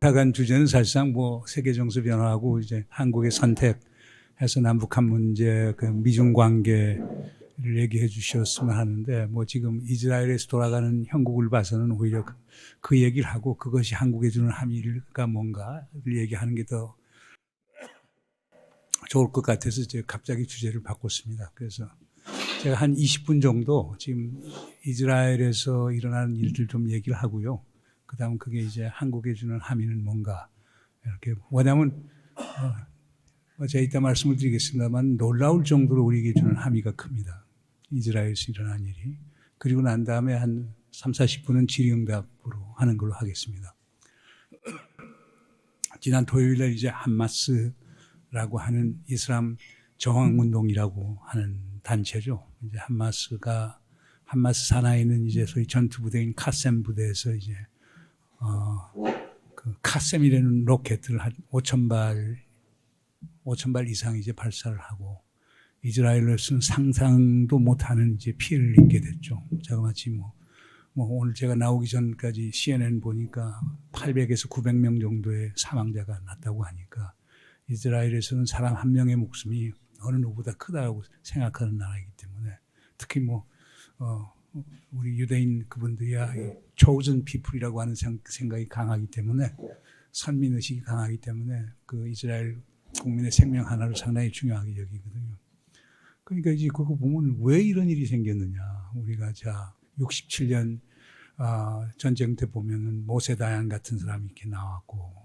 다간 주제는 사실상 뭐 세계 정세 변화하고 이제 한국의 선택해서 남북한 문제, 그 미중 관계를 얘기해 주셨으면 하는데, 뭐 지금 이스라엘에서 돌아가는 형국을 봐서는 오히려 그 얘기를 하고 그것이 한국에 주는 함의가 뭔가를 얘기하는 게 더 좋을 것 같아서 제가 갑자기 주제를 바꿨습니다. 그래서 제가 한 20분 정도 지금 이스라엘에서 일어나는 일들 좀 얘기를 하고요. 그 다음 그게 이제 한국에 주는 함의는 뭔가 이렇게, 뭐냐면 제가 이따 말씀을 드리겠습니다만 놀라울 정도로 우리에게 주는 함의가 큽니다. 이스라엘에서 일어난 일이. 그리고 난 다음에 한 3, 40분은 질의응답으로 하는 걸로 하겠습니다. 지난 토요일에 이제 함마스라고 하는 이슬람 저항운동이라고 하는 단체죠. 이제 함마스 산하에 있는 이제 소위 전투부대인 카셈 부대에서 이제 그 카셈이라는 로켓을 한 5,000발 이상 이제 발사를 하고 이스라엘로서는 상상도 못하는 이제 피해를 입게 됐죠. 자그마치 뭐 오늘 제가 나오기 전까지 CNN 보니까 800에서 900명 정도의 사망자가 났다고 하니까 이스라엘에서는 사람 한 명의 목숨이 어느 누구보다 크다고 생각하는 나라이기 때문에, 특히 우리 유대인 그분들이야 chosen people이라고 하는 생각이 강하기 때문에, 선민의식이 강하기 때문에 그 이스라엘 국민의 생명 하나를 상당히 중요하게 여기거든요. 그러니까 이제 그거 보면 왜 이런 일이 생겼느냐. 우리가 67년 전쟁 때 보면은 모세 다얀 같은 사람이 이렇게 나왔고,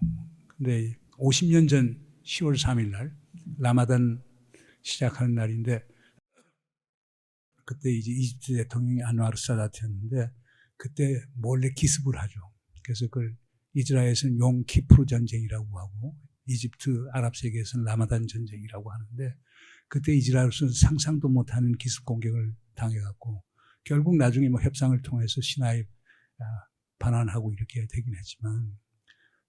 근데 50년 전 10월 3일 날 라마단 시작하는 날인데, 그때 이제 이집트 대통령이 안와르 사다트였는데 그때 몰래 기습을 하죠. 그래서 그걸 이스라엘에서는 용 키프르 전쟁이라고 하고 이집트 아랍 세계에서는 라마단 전쟁이라고 하는데, 그때 이스라엘에서는 상상도 못하는 기습 공격을 당해갖고 결국 나중에 뭐 협상을 통해서 시나이 반환하고 이렇게 되긴 했지만,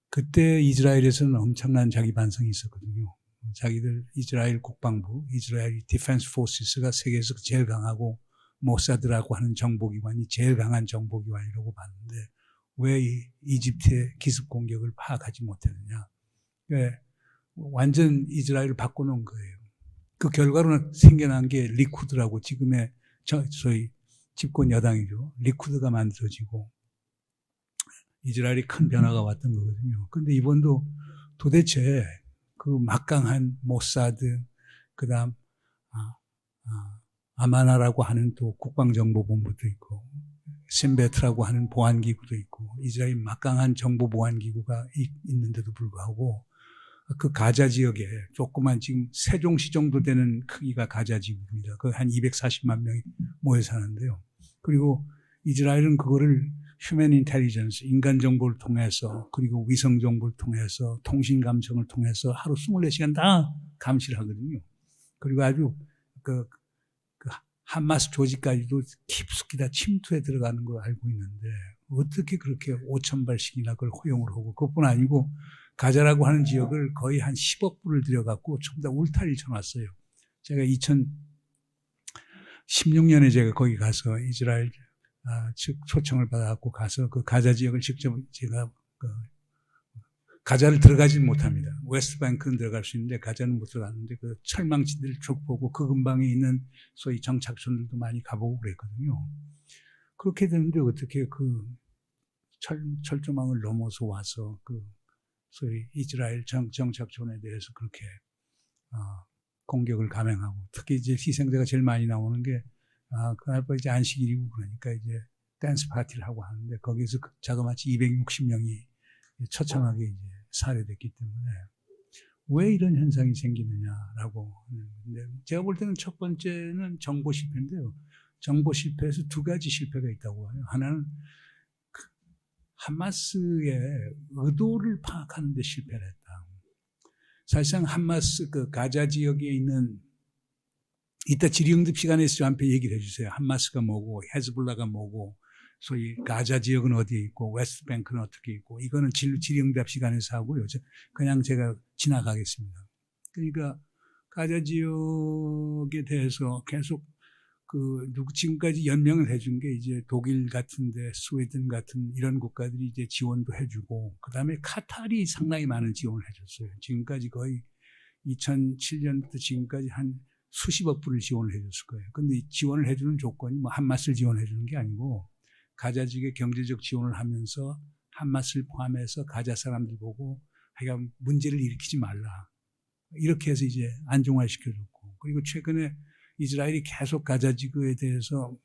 그때 이스라엘에서는 엄청난 자기 반성이 있었거든요. 자기들 이스라엘 국방부, 이스라엘 디펜스 포스가 세계에서 제일 강하고 모사드라고 하는 정보기관이 제일 강한 정보기관이라고 봤는데 왜 이집트의 기습 공격을 파악하지 못했느냐. 완전 이스라엘을 바꿔놓은 거예요. 그 결과로 생겨난 게 리쿠드라고, 지금의 소위 집권 여당이죠. 리쿠드가 만들어지고 이스라엘이 큰 변화가 왔던 거거든요. 그런데 이번도 도대체 그 막강한 모사드, 그 다음 아마나라고 하는 또 국방정보본부도 있고 신베트라고 하는 보안기구도 있고 이스라엘 막강한 정보보안기구가 있는데도 불구하고 그 가자 지역에 조그만 지금 세종시 정도 되는 크기가 가자 지구입니다. 그 한 240만 명이 모여 사는데요. 그리고 이스라엘은 그거를 휴먼 인텔리전스, 인간 정보를 통해서, 그리고 위성 정보를 통해서, 통신 감청을 통해서 하루 24시간 다 감시를 하거든요. 그리고 아주 그 하마스 조직까지도 깊숙이 다 침투해 들어가는 걸 알고 있는데 어떻게 그렇게 5,000발씩이나 그걸 허용을 하고, 그것뿐 아니고 가자라고 하는 지역을 거의 한 10억 불을 들여갖고 전부 다 울타리를 쳐놨어요. 제가 2016년에 제가 거기 가서 이스라엘 즉 초청을 받아갖고 가서 그 가자 지역을 직접 제가 가자를 들어가지는 못합니다. 웨스트뱅크는 들어갈 수 있는데 가자는 못 들어갔는데 그 철망지들을 쭉 보고 그 근방에 있는 소위 정착촌들도 많이 가보고 그랬거든요. 그렇게 되는데 어떻게 그 철조망을 넘어서 와서 그 소위 이스라엘 정착촌에 대해서 그렇게 공격을 감행하고, 특히 이제 희생자가 제일 많이 나오는 게 그날 이제 안식일이고 그러니까 이제 댄스 파티를 하고 하는데 거기서 자그마치 260명이 처참하게 이제 살해됐기 때문에 왜 이런 현상이 생기느냐라고. 근데 제가 볼 때는 첫 번째는 정보 실패인데요. 정보 실패에서 두 가지 실패가 있다고 해요. 하나는 하마스의 의도를 파악하는 데 실패를 했다. 사실상 하마스 그 가자 지역에 있는, 이따 질의응답 시간에서 저한테 얘기를 해주세요. 하마스가 뭐고 헤즈볼라가 뭐고 소위 가자 지역은 어디에 있고 웨스트뱅크는 어떻게 있고, 이거는 질의응답 시간에서 하고요. 그냥 제가 지나가겠습니다. 그러니까 가자 지역에 대해서 계속 지금까지 연명을 해준 게 이제 독일 같은데, 스웨덴 같은 이런 국가들이 이제 지원도 해주고, 그 다음에 카타르이 상당히 많은 지원을 해줬어요. 지금까지 거의 2007년부터 지금까지 한 수십억 불을 지원을 해줬을 거예요. 근데 이 지원을 해주는 조건이 뭐 한맛을 지원해주는 게 아니고, 가자 지역에 경제적 지원을 하면서 한맛을 포함해서 가자 사람들 보고 하여간 문제를 일으키지 말라. 이렇게 해서 이제 안정화시켜줬고, 그리고 최근에 이스라엘이 계속 가자 지구에 대해서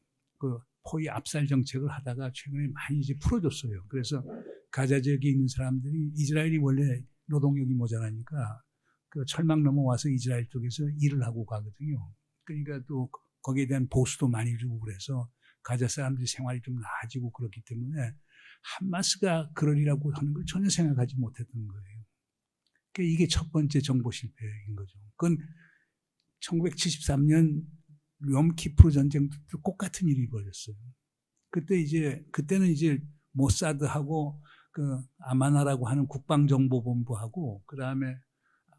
포위 압살 정책을 하다가 최근에 많이 이제 풀어줬어요. 그래서 가자 지역에 있는 사람들이, 이스라엘이 원래 노동력이 모자라니까 철망 넘어와서 이스라엘 쪽에서 일을 하고 가거든요. 그러니까 또 거기에 대한 보수도 많이 주고 그래서 가자 사람들이 생활이 좀 나아지고 그렇기 때문에 하마스가 그러리라고 하는 걸 전혀 생각하지 못했던 거예요. 그러니까 이게 첫 번째 정보 실패인 거죠. 그건 1973년 욤키프르 전쟁도 똑같은 일이 벌어졌어요. 그때는 이제 모사드하고 아마나라고 하는 국방정보본부하고 그 다음에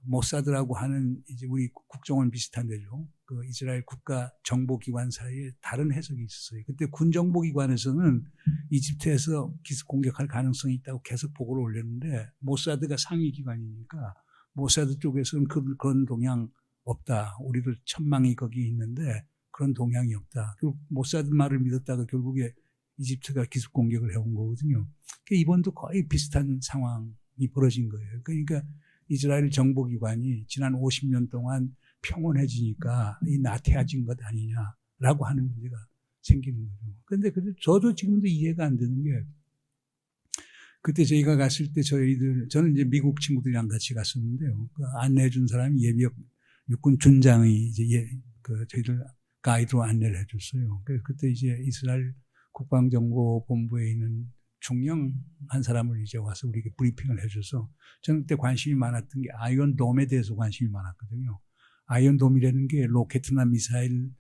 모사드라고 하는 이제 우리 국정원 비슷한 데죠. 이스라엘 국가 정보기관 사이에 다른 해석이 있었어요. 그때 군정보기관에서는 이집트에서 기습 공격할 가능성이 있다고 계속 보고를 올렸는데 모사드가 상위 기관이니까 모사드 쪽에서는 그런 동향 없다. 우리들 천망이 거기 있는데 그런 동향이 없다. 그리고 모사드 말을 믿었다가 결국에 이집트가 기습 공격을 해온 거거든요. 그러니까 이번도 거의 비슷한 상황이 벌어진 거예요. 그러니까 이스라엘 정보기관이 지난 50년 동안 평온해지니까 이 나태해진 것 아니냐라고 하는 문제가 생기는 거죠. 그런데 저도 지금도 이해가 안 되는 게, 그때 저희가 갔을 때 저는 이제 미국 친구들이랑 같이 갔었는데요. 안내해 준 사람이 예비역 육군 준장이 이제 저희들 가이드로 안내를 해줬어요. 그래서 그때 이제 이스라엘 국방정보본부에 있는 중령한 사람을 이제 와서 우리에게 브리핑을 해줘서 저는 그때 관심이 많았던 게 아이언돔에 대해서 관심이 많았거든요. 아이언돔이라는 게 로켓이나 미사일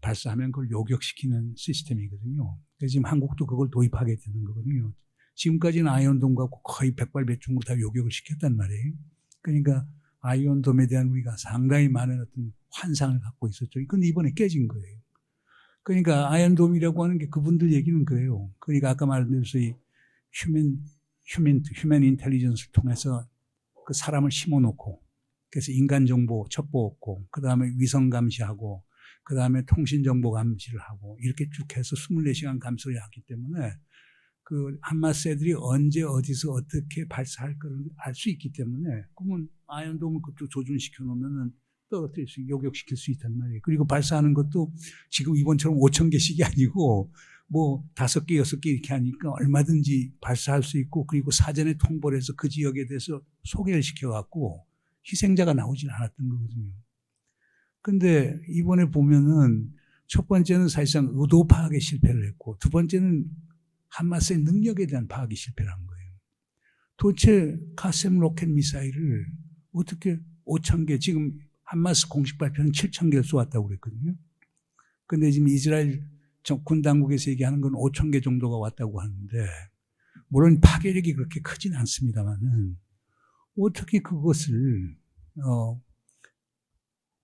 발사하면 그걸 요격시키는 시스템이거든요. 그래서 지금 한국도 그걸 도입하게 되는 거거든요. 지금까지는 아이언돔 갖고 거의 백발백중으로 다 요격을 시켰단 말이에요. 그러니까 아이언돔에 대한 우리가 상당히 많은 어떤 환상을 갖고 있었죠. 그런데 이번에 깨진 거예요. 그러니까 아이언돔이라고 하는 게 그분들 얘기는 그래요. 그러니까 아까 말한 대로 휴먼 인텔리전스를 통해서 그 사람을 심어놓고, 그래서 인간 정보 첩보 얻고, 그 다음에 위성 감시하고, 그 다음에 통신 정보 감시를 하고, 이렇게 쭉 해서 24시간 감시를 하기 때문에 그 하마스 애들이 언제 어디서 어떻게 발사할 걸 알 수 있기 때문에, 그러면 아이언돔을 그쪽 조준시켜 놓으면은 떨어뜨릴 수, 요격시킬 수 있단 말이에요. 그리고 발사하는 것도 지금 이번처럼 5,000개씩이 아니고 뭐 5개, 6개 이렇게 하니까 얼마든지 발사할 수 있고, 그리고 사전에 통보를 해서 그 지역에 대해서 소개를 시켜갖고 희생자가 나오진 않았던 거거든요. 근데 이번에 보면은 첫 번째는 사실상 의도 파악에 실패를 했고, 두 번째는 하마스의 능력에 대한 파악이 실패를 한 거예요. 도대체 가셈 로켓 미사일을 어떻게 5,000개, 지금 하마스 공식 발표는 7,000개를 쏘았다고 그랬거든요. 근데 지금 이스라엘 군 당국에서 얘기하는 건 5,000개 정도가 왔다고 하는데, 물론 파괴력이 그렇게 크진 않습니다만은 어떻게 그것을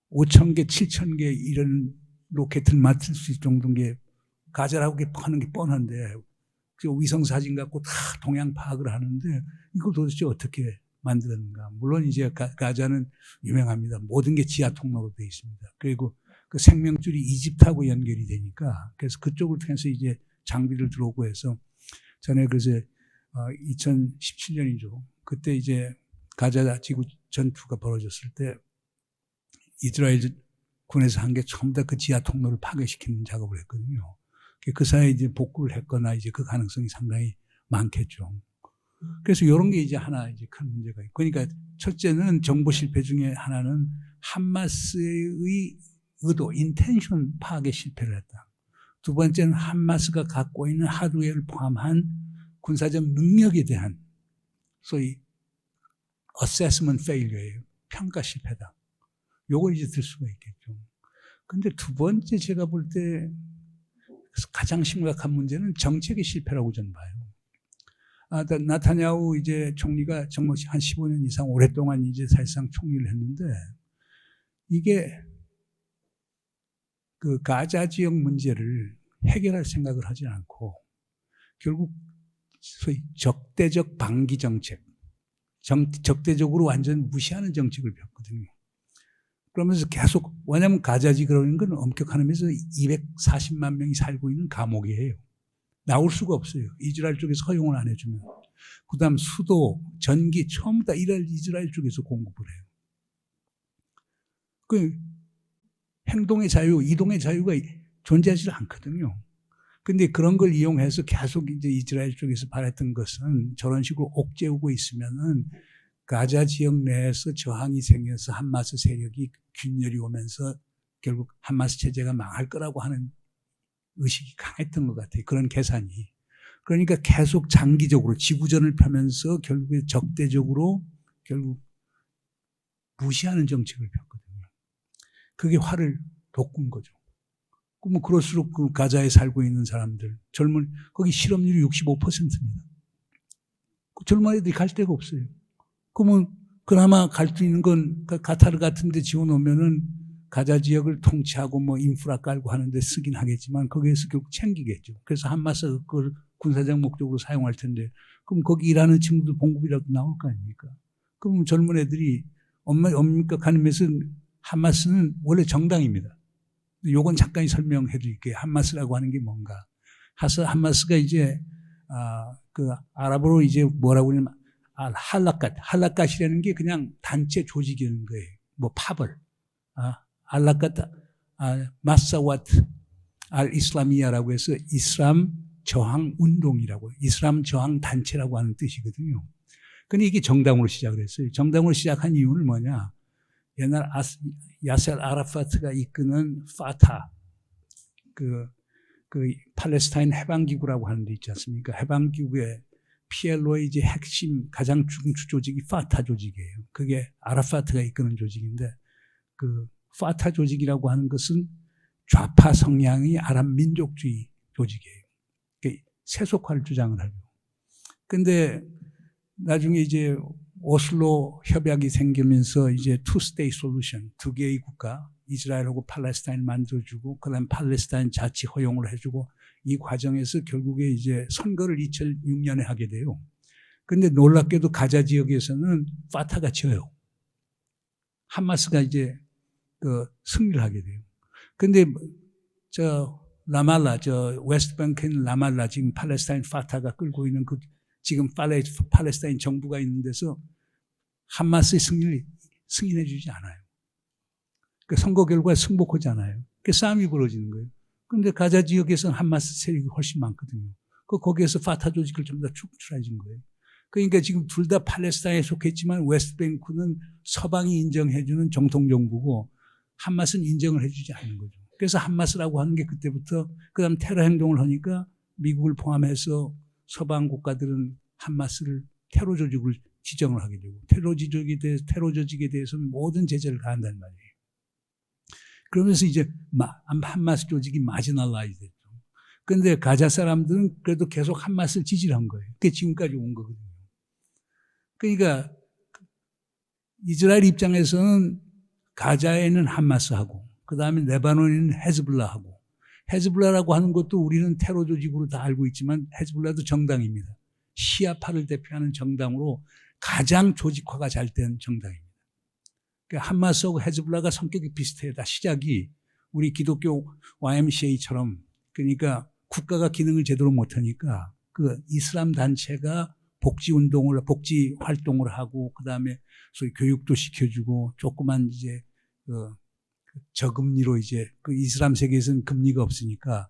5,000개, 7,000개 이런 로켓을 맞출 수 있을 정도인 게 가자라고 하는 게 뻔한데, 위성 사진 갖고 다 동향 파악을 하는데 이걸 도대체 어떻게 만들었는가. 물론 이제 가자는 유명합니다. 모든 게 지하 통로로 되어 있습니다. 그리고 그 생명줄이 이집트하고 연결이 되니까, 그래서 그쪽을 통해서 이제 장비를 들어오고 해서, 전에 그래서 2017년이죠. 그때 이제 가자 지구 전투가 벌어졌을 때 이스라엘 군에서 한 게 전부 다 그 지하 통로를 파괴시키는 작업을 했거든요. 그 사이에 이제 복구를 했거나 이제 그 가능성이 상당히 많겠죠. 그래서 이런 게 이제 하나 이제 큰 문제가 있고, 그러니까 첫째는 정보 실패 중에 하나는 하마스의 의도, 인텐션 파악에 실패를 했다. 두 번째는 하마스가 갖고 있는 하드웨어를 포함한 군사적 능력에 대한 소위 assessment failure예요. 평가 실패다. 요걸 이제 들 수가 있겠죠. 근데 두 번째 제가 볼 때 가장 심각한 문제는 정책의 실패라고 저는 봐요. 나타냐후 이제 총리가 정말 한 15년 이상 오랫동안 이제 사실상 총리를 했는데, 이게 그 가자 지역 문제를 해결할 생각을 하지 않고 결국 소위 적대적 방기 정책, 적대적으로 완전 무시하는 정책을 폈거든요. 그러면서 계속, 왜냐하면 가자 지구라는 건 엄격한 의미에서 240만 명이 살고 있는 감옥이에요. 나올 수가 없어요. 이스라엘 쪽에서 허용을 안 해주면. 그 다음 수도, 전기, 전부 다 이스라엘 쪽에서 공급을 해요. 그 행동의 자유, 이동의 자유가 존재하지 않거든요. 근데 그런 걸 이용해서 계속 이제 이스라엘 쪽에서 바랬던 것은 저런 식으로 옥죄우고 있으면은 가자 지역 내에서 저항이 생겨서 함마스 세력이 균열이 오면서 결국 함마스 체제가 망할 거라고 하는 의식이 강했던 것 같아요. 그런 계산이. 그러니까 계속 장기적으로 지구전을 펴면서 결국에 적대적으로 결국 무시하는 정책을 폈거든요. 그게 화를 돋군 거죠. 그러면 그럴수록 그 가자에 살고 있는 사람들, 거기 실업률이 65%입니다. 젊은 애들이 갈 데가 없어요. 그러면 그나마 갈 수 있는 건 카타르 같은 데 지어놓으면은 가자 지역을 통치하고 뭐 인프라 깔고 하는데 쓰긴 하겠지만 거기에서 결국 챙기겠죠. 그래서 함마스가 그걸 군사적 목적으로 사용할 텐데 그럼 거기 일하는 친구들 봉급이라도 나올 거 아닙니까? 그럼 젊은 애들이 엄격한 의미에서 함마스는 원래 정당입니다. 요건 잠깐 설명해 드릴게요. 함마스라고 하는 게 뭔가. 함마스가 이제 그 아랍어로 이제 뭐라고 하냐면 할라갓이라는 게 그냥 단체 조직이라는 거예요. 뭐 파벌, 알라갓, 마사와트, 알 이슬라미야라고 해서 이슬람 저항 운동이라고, 이슬람 저항 단체라고 하는 뜻이거든요. 근데 이게 정당으로 시작을 했어요. 정당으로 시작한 이유는 뭐냐? 옛날 야셀 아라파트가 이끄는 파타, 그 팔레스타인 해방기구라고 하는 데 있지 않습니까? 해방기구의 PLO의 이제 핵심 가장 중추 조직이 파타 조직이에요. 그게 아라파트가 이끄는 조직인데 그 파타 조직이라고 하는 것은 좌파 성향의 아랍 민족주의 조직이에요. 세속화를 주장을 하죠. 근데 나중에 이제 오슬로 협약이 생기면서 이제 투 스테이트 솔루션, 두 개의 국가, 이스라엘하고 팔레스타인 만들어주고 그다음 팔레스타인 자치 허용을 해주고 이 과정에서 결국에 이제 선거를 2006년에 하게 돼요. 그런데 놀랍게도 가자 지역에서는 파타가 져요. 하마스가 이제 그 승리를 하게 돼요. 근데 라말라, 웨스트뱅크인 라말라, 지금 팔레스타인 파타가 끌고 있는 그 지금 팔레스타인 정부가 있는 데서 하마스의 승인해 주지 않아요. 그 선거 결과에 승복하지 않아요. 그 싸움이 벌어지는 거예요. 그런데 가자 지역에서는 하마스 세력이 훨씬 많거든요. 거기에서 파타 조직을 좀 더 축출해진 거예요. 그러니까 지금 둘 다 팔레스타인에 속했지만 웨스트뱅크는 서방이 인정해주는 정통정부고 하마스는 인정을 해주지 않는 거죠. 그래서 하마스라고 하는 게 그때부터 그다음 테러 행동을 하니까 미국을 포함해서 서방 국가들은 하마스를 테러 조직을 지정을 하게 되고 테러 조직에 대해서는 모든 제재를 가한다는 말이에요. 그러면서 이제 하마스 조직이 마지널라이즈 됐죠. 그런데 가자 사람들은 그래도 계속 하마스를 지지를 한 거예요. 그게 지금까지 온 거거든요. 그러니까 이스라엘 입장에서는 가자에는 하마스하고 그다음에 레바논에는 헤즈볼라하고 헤즈볼라라고 하는 것도 우리는 테러 조직으로 다 알고 있지만 헤즈볼라도 정당입니다. 시아파를 대표하는 정당으로 가장 조직화가 잘 된 정당입니다. 그러니까 하마스하고 헤즈볼라가 성격이 비슷해요. 다 시작이 우리 기독교 YMCA처럼 그러니까 국가가 기능을 제대로 못하니까 그 이슬람 단체가 복지 활동을 하고 그다음에 소위 교육도 시켜주고 조그만 이제 저금리로 이제 그 이슬람 세계에서는 금리가 없으니까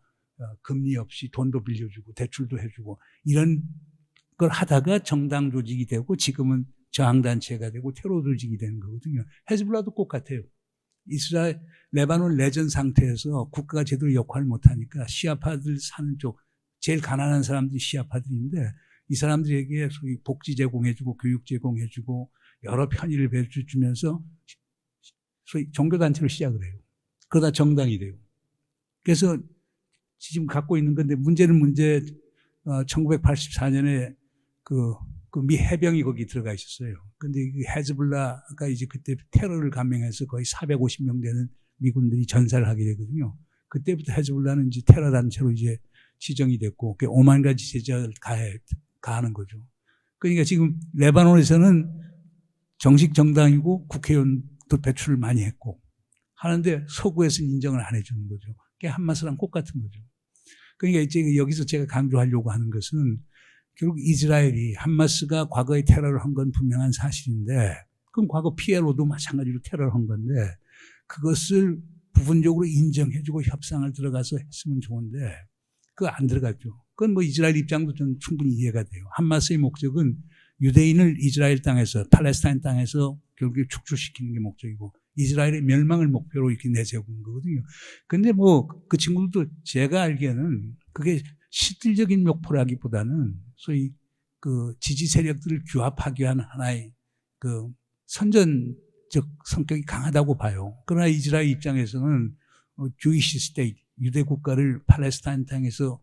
금리 없이 돈도 빌려주고 대출도 해주고 이런 걸 하다가 정당 조직이 되고 지금은 저항단체가 되고 테러 조직이 되는 거거든요. 헤즈볼라도 똑같아요. 이스라엘, 레바논 내전 상태에서 국가가 제대로 역할을 못하니까 시아파들 사는 쪽, 제일 가난한 사람들이 시아파들인데 이 사람들에게 소위 복지 제공해주고 교육 제공해주고 여러 편의를 배출주면서 소위 종교단체로 시작을 해요. 그러다 정당이 돼요. 그래서 지금 갖고 있는 건데 문제는 1984년에 그 미 해병이 거기 들어가 있었어요. 근데 그 헤즈볼라가 이제 그때 테러를 감행해서 거의 450명 되는 미군들이 전사를 하게 되거든요. 그때부터 헤즈볼라는 이제 테러 단체로 이제 지정이 됐고, 5만 가지 제재를 가하는 거죠. 그러니까 지금 레바논에서는 정식 정당이고 국회의원도 배출을 많이 했고 하는데 서구에서는 인정을 안 해주는 거죠. 그게 한마스랑 똑같은 거죠. 그러니까 이제 여기서 제가 강조하려고 하는 것은 결국 이스라엘이 한마스가 과거에 테러를 한 건 분명한 사실인데, 그럼 과거 PLO도 마찬가지로 테러를 한 건데 그것을 부분적으로 인정해주고 협상을 들어가서 했으면 좋은데 그거 안 들어갔죠. 그건 뭐 이스라엘 입장도 저는 충분히 이해가 돼요. 한마스의 목적은 유대인을 이스라엘 땅에서, 팔레스타인 땅에서 결국에 축출시키는 게 목적이고 이스라엘의 멸망을 목표로 이렇게 내세운 거거든요. 근데 뭐 그 친구들도 제가 알기에는 그게 실질적인 목표라기보다는 소위 그 지지 세력들을 규합하기 위한 하나의 그 선전적 성격이 강하다고 봐요. 그러나 이스라엘 입장에서는 주이시 스테이트, 유대 국가를 팔레스타인 땅에서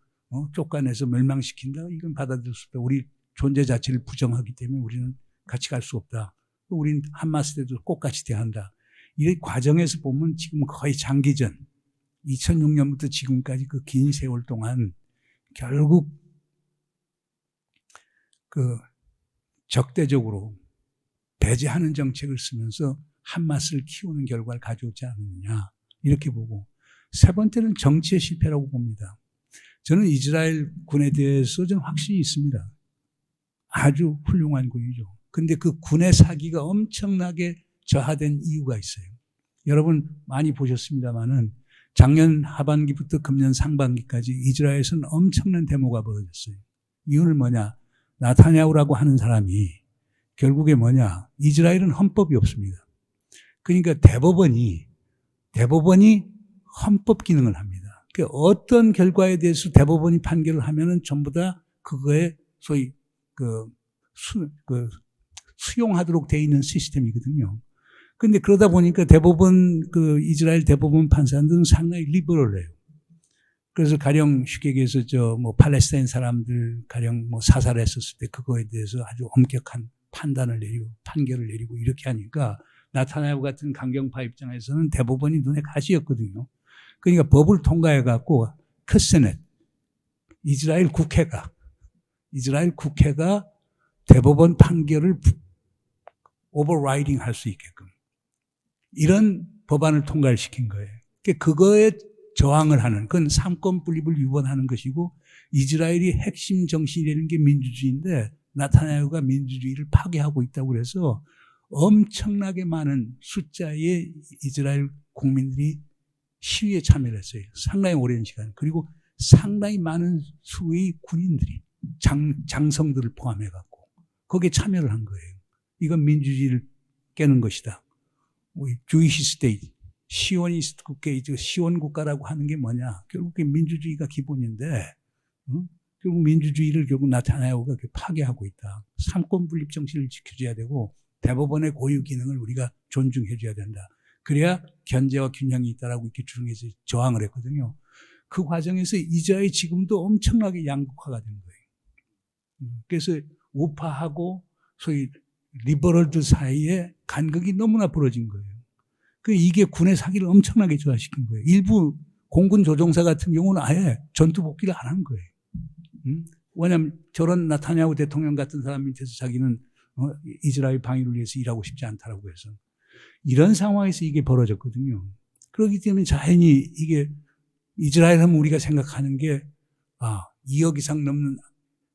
쫓아내서 멸망시킨다? 이건 받아들일 수 없다. 우리 존재 자체를 부정하기 때문에 우리는 같이 갈 수 없다. 우리는 한마스 때도 똑같이 대한다. 이 과정에서 보면 지금 거의 장기전, 2006년부터 지금까지 그 긴 세월 동안 결국 그 적대적으로 배제하는 정책을 쓰면서 한마스를 키우는 결과를 가져오지 않느냐 이렇게 보고, 세 번째는 정치의 실패라고 봅니다. 저는 이스라엘 군에 대해서 저는 확신이 있습니다. 아주 훌륭한 군이죠. 근데 그 군의 사기가 엄청나게 저하된 이유가 있어요. 여러분 많이 보셨습니다마는 작년 하반기부터 금년 상반기까지 이스라엘에서는 엄청난 데모가 벌어졌어요. 이유는 뭐냐? 나타냐후라고 하는 사람이 결국에 뭐냐? 이스라엘은 헌법이 없습니다. 그러니까 대법원이 헌법 기능을 합니다. 그러니까 어떤 결과에 대해서 대법원이 판결을 하면은 전부 다 그거에 소위 수용하도록 되어 있는 시스템이거든요. 근데 그러다 보니까 이스라엘 대법원 판사들은 상당히 리버럴해요. 그래서 가령 쉽게 얘기해서 팔레스타인 사람들 가령 사살했었을 때 그거에 대해서 아주 엄격한 판결을 내리고 이렇게 하니까 나타나야후 같은 강경파 입장에서는 대법원이 눈에 가시였거든요. 그러니까 법을 통과해갖고 크세넷, 이스라엘 국회가 대법원 판결을 오버라이딩 할 수 있게끔 이런 법안을 통과를 시킨 거예요. 그거에 저항을 하는, 그건 삼권 분립을 위반하는 것이고 이스라엘이 핵심 정신이라는 게 민주주의인데 나타나야후가 민주주의를 파괴하고 있다고 그래서 엄청나게 많은 숫자의 이스라엘 국민들이 시위에 참여를 했어요. 상당히 오랜 시간. 그리고 상당히 많은 수의 군인들이 장성들을 포함해갖고 거기에 참여를 한 거예요. 이건 민주주의를 깨는 것이다. 주이시 스테이트, 시오니스트 국가, 시온 국가라고 하는 게 뭐냐? 결국 민주주의가 기본인데, 결국 민주주의를 결국 나타나야후가 파괴하고 있다. 삼권 분립 정신을 지켜줘야 되고 대법원의 고유 기능을 우리가 존중해줘야 된다. 그래야 견제와 균형이 있다라고 이렇게 주장해서 저항을 했거든요. 그 과정에서 이스라엘이 지금도 엄청나게 양극화가 된 거예요. 그래서 우파하고 소위 리버럴들 사이에 간극이 너무나 벌어진 거예요. 이게 군의 사기를 엄청나게 저하시킨 거예요. 일부 공군 조종사 같은 경우는 아예 전투 복귀를 안 한 거예요. 왜냐하면 저런 나타냐후 대통령 같은 사람 밑에서 자기는 이스라엘 방위를 위해서 일하고 싶지 않다라고 해서 이런 상황에서 이게 벌어졌거든요. 그렇기 때문에 자연히 이게 이스라엘 하면 우리가 생각하는 게 2억 이상 넘는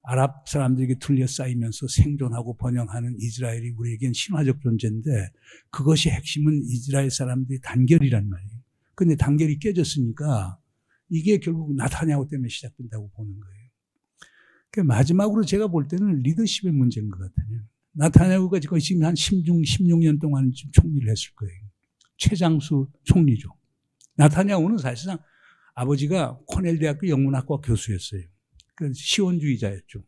아랍 사람들에게 둘러싸이면서 생존하고 번영하는 이스라엘이 우리에겐 신화적 존재인데 그것이 핵심은 이스라엘 사람들의 단결이란 말이에요. 그런데 단결이 깨졌으니까 이게 결국 나타냐후 때문에 시작된다고 보는 거예요. 그러니까 마지막으로 제가 볼 때는 리더십의 문제인 것 같아요. 나타냐후가 거의 지금 한 16년 동안 총리를 했을 거예요. 최장수 총리죠. 나타냐후는 사실상 아버지가 코넬 대학교 영문학과 교수였어요. 시온주의자였죠.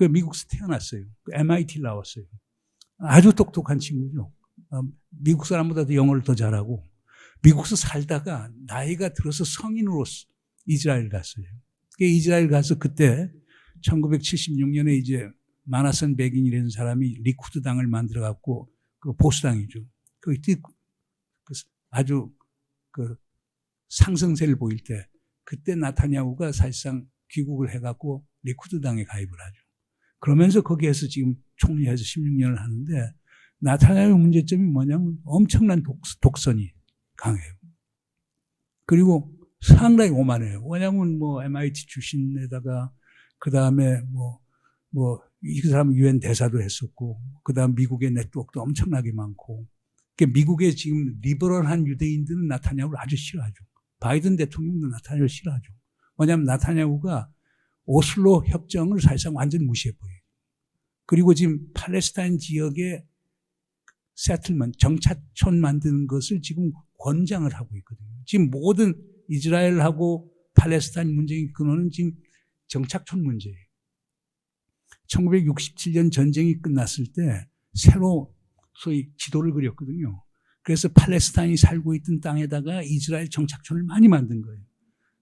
미국에서 태어났어요. MIT 나왔어요. 아주 똑똑한 친구죠. 미국 사람보다도 영어를 더 잘하고 미국에서 살다가 나이가 들어서 성인으로서 이스라엘 갔어요. 이스라엘 가서 그때 1976년에 이제 마나선 베긴이라는 사람이 리쿠드 당을 만들어 갖고 보수당이죠. 아주 상승세를 보일 때 그때 나타냐후가 사실상 귀국을 해갖고 리쿠드당에 가입을 하죠. 그러면서 거기에서 지금 총리해서 16년을 하는데 나타냐후 문제점이 뭐냐면 엄청난 독선이 강해요. 그리고 상당히 오만해요. 왜냐면 뭐 MIT 출신에다가 그 다음에 이 사람은 UN 대사도 했었고 그 다음 미국의 네트워크도 엄청나게 많고 그러니까 미국의 지금 리버럴한 유대인들은 나타냐후를 아주 싫어하죠. 바이든 대통령도 나타냐후를 싫어하죠. 왜냐하면 나타냐후가 오슬로 협정을 사실상 완전히 무시해버려요. 그리고 지금 팔레스타인 지역의 세틀먼트, 정착촌 만드는 것을 지금 권장을 하고 있거든요. 지금 모든 이스라엘하고 팔레스타인 문제의 근원은 지금 정착촌 문제예요. 1967년 전쟁이 끝났을 때 새로 소위 지도를 그렸거든요. 그래서 팔레스타인이 살고 있던 땅에다가 이스라엘 정착촌을 많이 만든 거예요.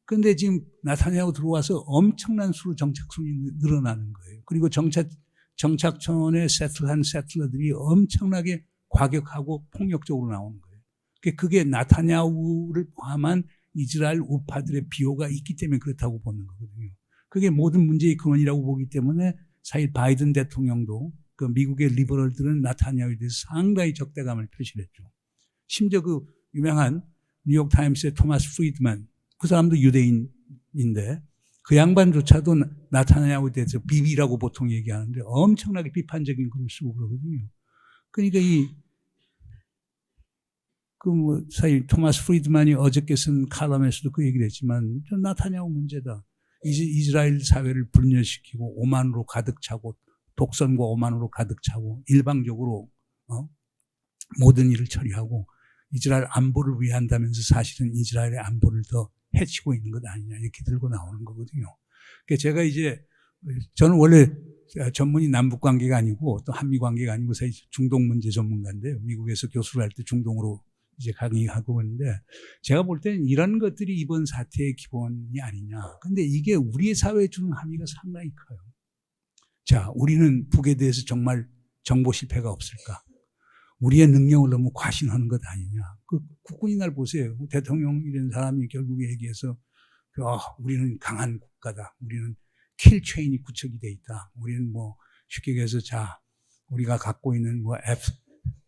그런데 지금 나타냐후 들어와서 엄청난 수로 정착촌이 늘어나는 거예요. 그리고 정착촌에 세틀한 세틀러들이 엄청나게 과격하고 폭력적으로 나오는 거예요. 그게 나타냐후를 포함한 이스라엘 우파들의 비호가 있기 때문에 그렇다고 보는 거거든요. 그게 모든 문제의 근원이라고 보기 때문에 사실 바이든 대통령도 그 미국의 리버럴들은 나타냐후에 대해서 상당히 적대감을 표시했죠. 심지어 그 유명한 뉴욕타임스의 토마스 프리드만, 그 사람도 유대인인데 그 양반조차도 나타냐후에 대해서 비비라고 보통 얘기하는데 엄청나게 비판적인 글을 쓰고 그러거든요. 그러니까 사실 토마스 프리드만이 어저께 쓴 칼럼에서도 그 얘기를 했지만 나타냐후 문제다. 이스라엘 사회를 분열시키고 오만으로 가득 차고 독선과 오만으로 가득 차고 일방적으로 모든 일을 처리하고 이스라엘 안보를 위한다면서 사실은 이스라엘의 안보를 더 해치고 있는 것 아니냐 이렇게 들고 나오는 거거든요. 그러니까 제가 저는 원래 전문이 남북 관계가 아니고 또 한미 관계가 아니고 사실 중동 문제 전문가인데요. 미국에서 교수를 할 때 중동으로 이제 강의하고 있는데 제가 볼 때는 이런 것들이 이번 사태의 기본이 아니냐. 근데 이게 우리의 사회에 주는 함의가 상당히 커요. 자, 우리는 북에 대해서 정말 정보 실패가 없을까? 우리의 능력을 너무 과신하는 것 아니냐. 그 국군이 날 보세요. 대통령 이런 사람이 결국에 얘기해서 우리는 강한 국가다. 우리는 킬체인이 구축이 돼 있다. 우리는 쉽게 얘기해서 우리가 갖고 있는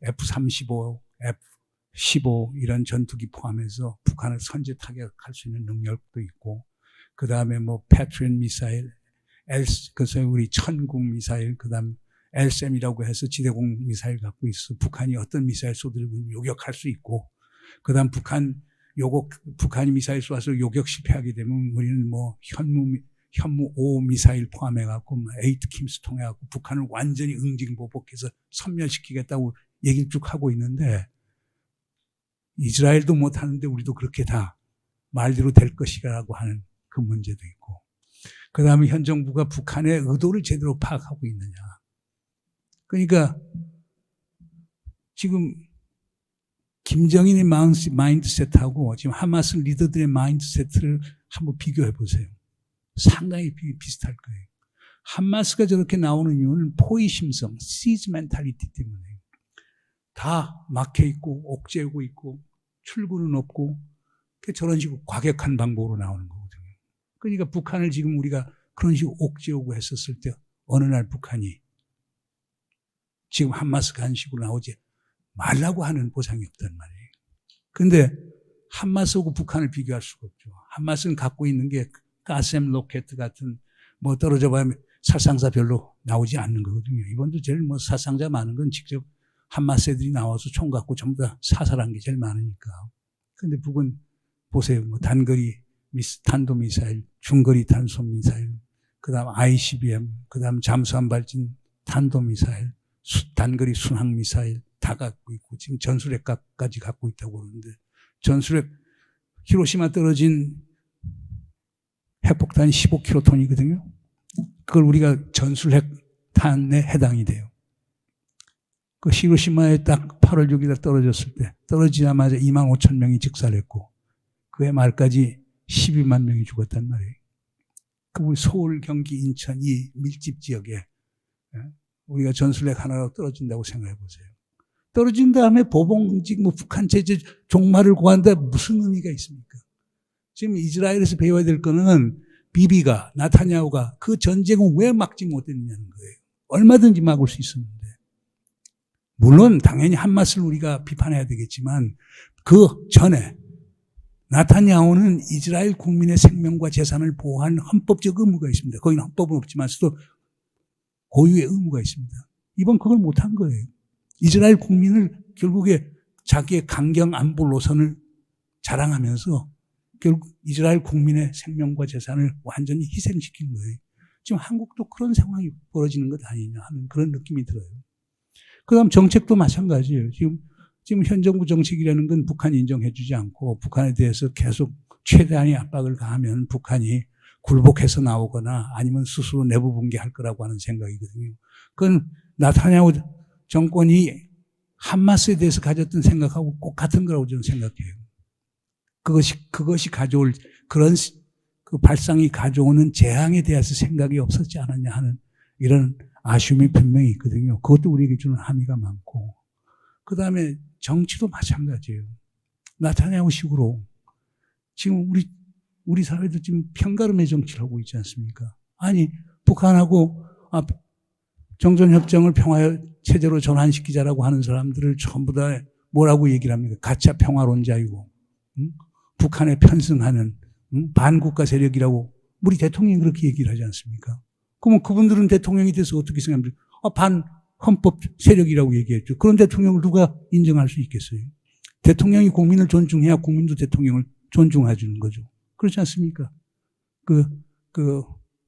F-35, F-15 이런 전투기 포함해서 북한을 선제 타격할 수 있는 능력도 있고 그 다음에 패트리엇 미사일, 그래서 우리 천궁 미사일, 그 다음 LSM이라고 해서 지대공 미사일 갖고 있어. 북한이 어떤 미사일 쏘들고 요격할 수 있고, 그 다음 북한이 미사일 쏘아서 요격 실패하게 되면 우리는 현무 5 미사일 포함해갖고, 에이트킴스 통해갖고 북한을 완전히 응징보복해서 섬멸시키겠다고 얘기를 쭉 하고 있는데, 이스라엘도 못하는데 우리도 그렇게 다 말대로 될 것이라고 하는 그 문제도 있고, 그 다음에 현 정부가 북한의 의도를 제대로 파악하고 있느냐. 그러니까 지금 김정인의 마인드셋하고 지금 하마스 리더들의 마인드셋을 한번 비교해 보세요. 상당히 비슷할 거예요. 하마스가 저렇게 나오는 이유는 포위심성, 시즈 멘탈리티 때문에 다 막혀 있고 옥죄고 있고 출구는 없고 저런 식으로 과격한 방법으로 나오는 거거든요. 그러니까 북한을 지금 우리가 그런 식으로 옥죄오고 했었을 때 어느 날 북한이 지금 하마스가 한 식으로 나오지 말라고 하는 보장이 없단 말이에요. 그런데 하마스하고 북한을 비교할 수가 없죠. 하마스는 갖고 있는 게 가셈 로켓 같은 떨어져 봐야 살상자 별로 나오지 않는 거거든요. 이번도 제일 살상자 많은 건 직접 하마스 애들이 나와서 총 갖고 전부 다 사살한 게 제일 많으니까. 그런데 북은 보세요. 단거리 탄도미사일, 중거리 탄소미사일, 그 다음 ICBM, 그 다음 잠수함 발진 탄도미사일, 단거리 순항미사일 다 갖고 있고 지금 전술핵까지 갖고 있다고 그러는데 전술핵 히로시마 떨어진 핵폭탄이 15킬로톤이거든요. 그걸 우리가 전술핵탄에 해당이 돼요. 그 히로시마에 딱 8월 6일에 떨어졌을 때 떨어지자마자 2만 5천 명이 직살했고 그해 말까지 12만 명이 죽었단 말이에요. 그 서울, 경기, 인천 이 밀집 지역에 우리가 전술핵 하나로 떨어진다고 생각해 보세요. 떨어진 다음에 보복직 북한 체제 종말을 구한다 무슨 의미가 있습니까? 지금 이스라엘에서 배워야 될 거는 비비가, 나타냐후가 그 전쟁을 왜 막지 못했느냐는 거예요. 얼마든지 막을 수 있었는데. 물론 당연히 한맛을 우리가 비판해야 되겠지만 그 전에 나타냐후는 이스라엘 국민의 생명과 재산을 보호하는 헌법적 의무가 있습니다. 거기는 헌법은 없지만서도 고유의 의무가 있습니다. 이번 그걸 못한 거예요. 이스라엘 국민을 결국에 자기의 강경 안보 노선을 자랑하면서 결국 이스라엘 국민의 생명과 재산을 완전히 희생시킨 거예요. 지금 한국도 그런 상황이 벌어지는 것 아니냐 하는 그런 느낌이 들어요. 그 다음 정책도 마찬가지예요. 지금 현 정부 정책이라는 건 북한이 인정해주지 않고 북한에 대해서 계속 최대한의 압박을 가하면 북한이 굴복해서 나오거나 아니면 스스로 내부 붕괴할 거라고 하는 생각이거든요. 그건 나타냐후 정권이 한마스에 대해서 가졌던 생각하고 꼭 같은 거라고 저는 생각해요. 그것이 가져올 그런 그 발상이 가져오는 재앙에 대해서 생각이 없었지 않았냐 하는 이런 아쉬움이 분명히 있거든요. 그것도 우리에게 주는 함의가 많고. 그 다음에 정치도 마찬가지예요. 나타냐후식으로 지금 우리 사회도 지금 편가름의 정치를 하고 있지 않습니까? 아니, 북한하고 정전협정을 평화 체제로 전환시키자라고 하는 사람들을 전부 다 뭐라고 얘기를 합니까? 가짜 평화론자이고, 북한에 편승하는 반국가 세력이라고 우리 대통령이 그렇게 얘기를 하지 않습니까? 그러면 그분들은 대통령이 돼서 어떻게 생각합니까? 반헌법 세력이라고 얘기했죠. 그런 대통령을 누가 인정할 수 있겠어요? 대통령이 국민을 존중해야 국민도 대통령을 존중해 주는 거죠. 그렇지 않습니까?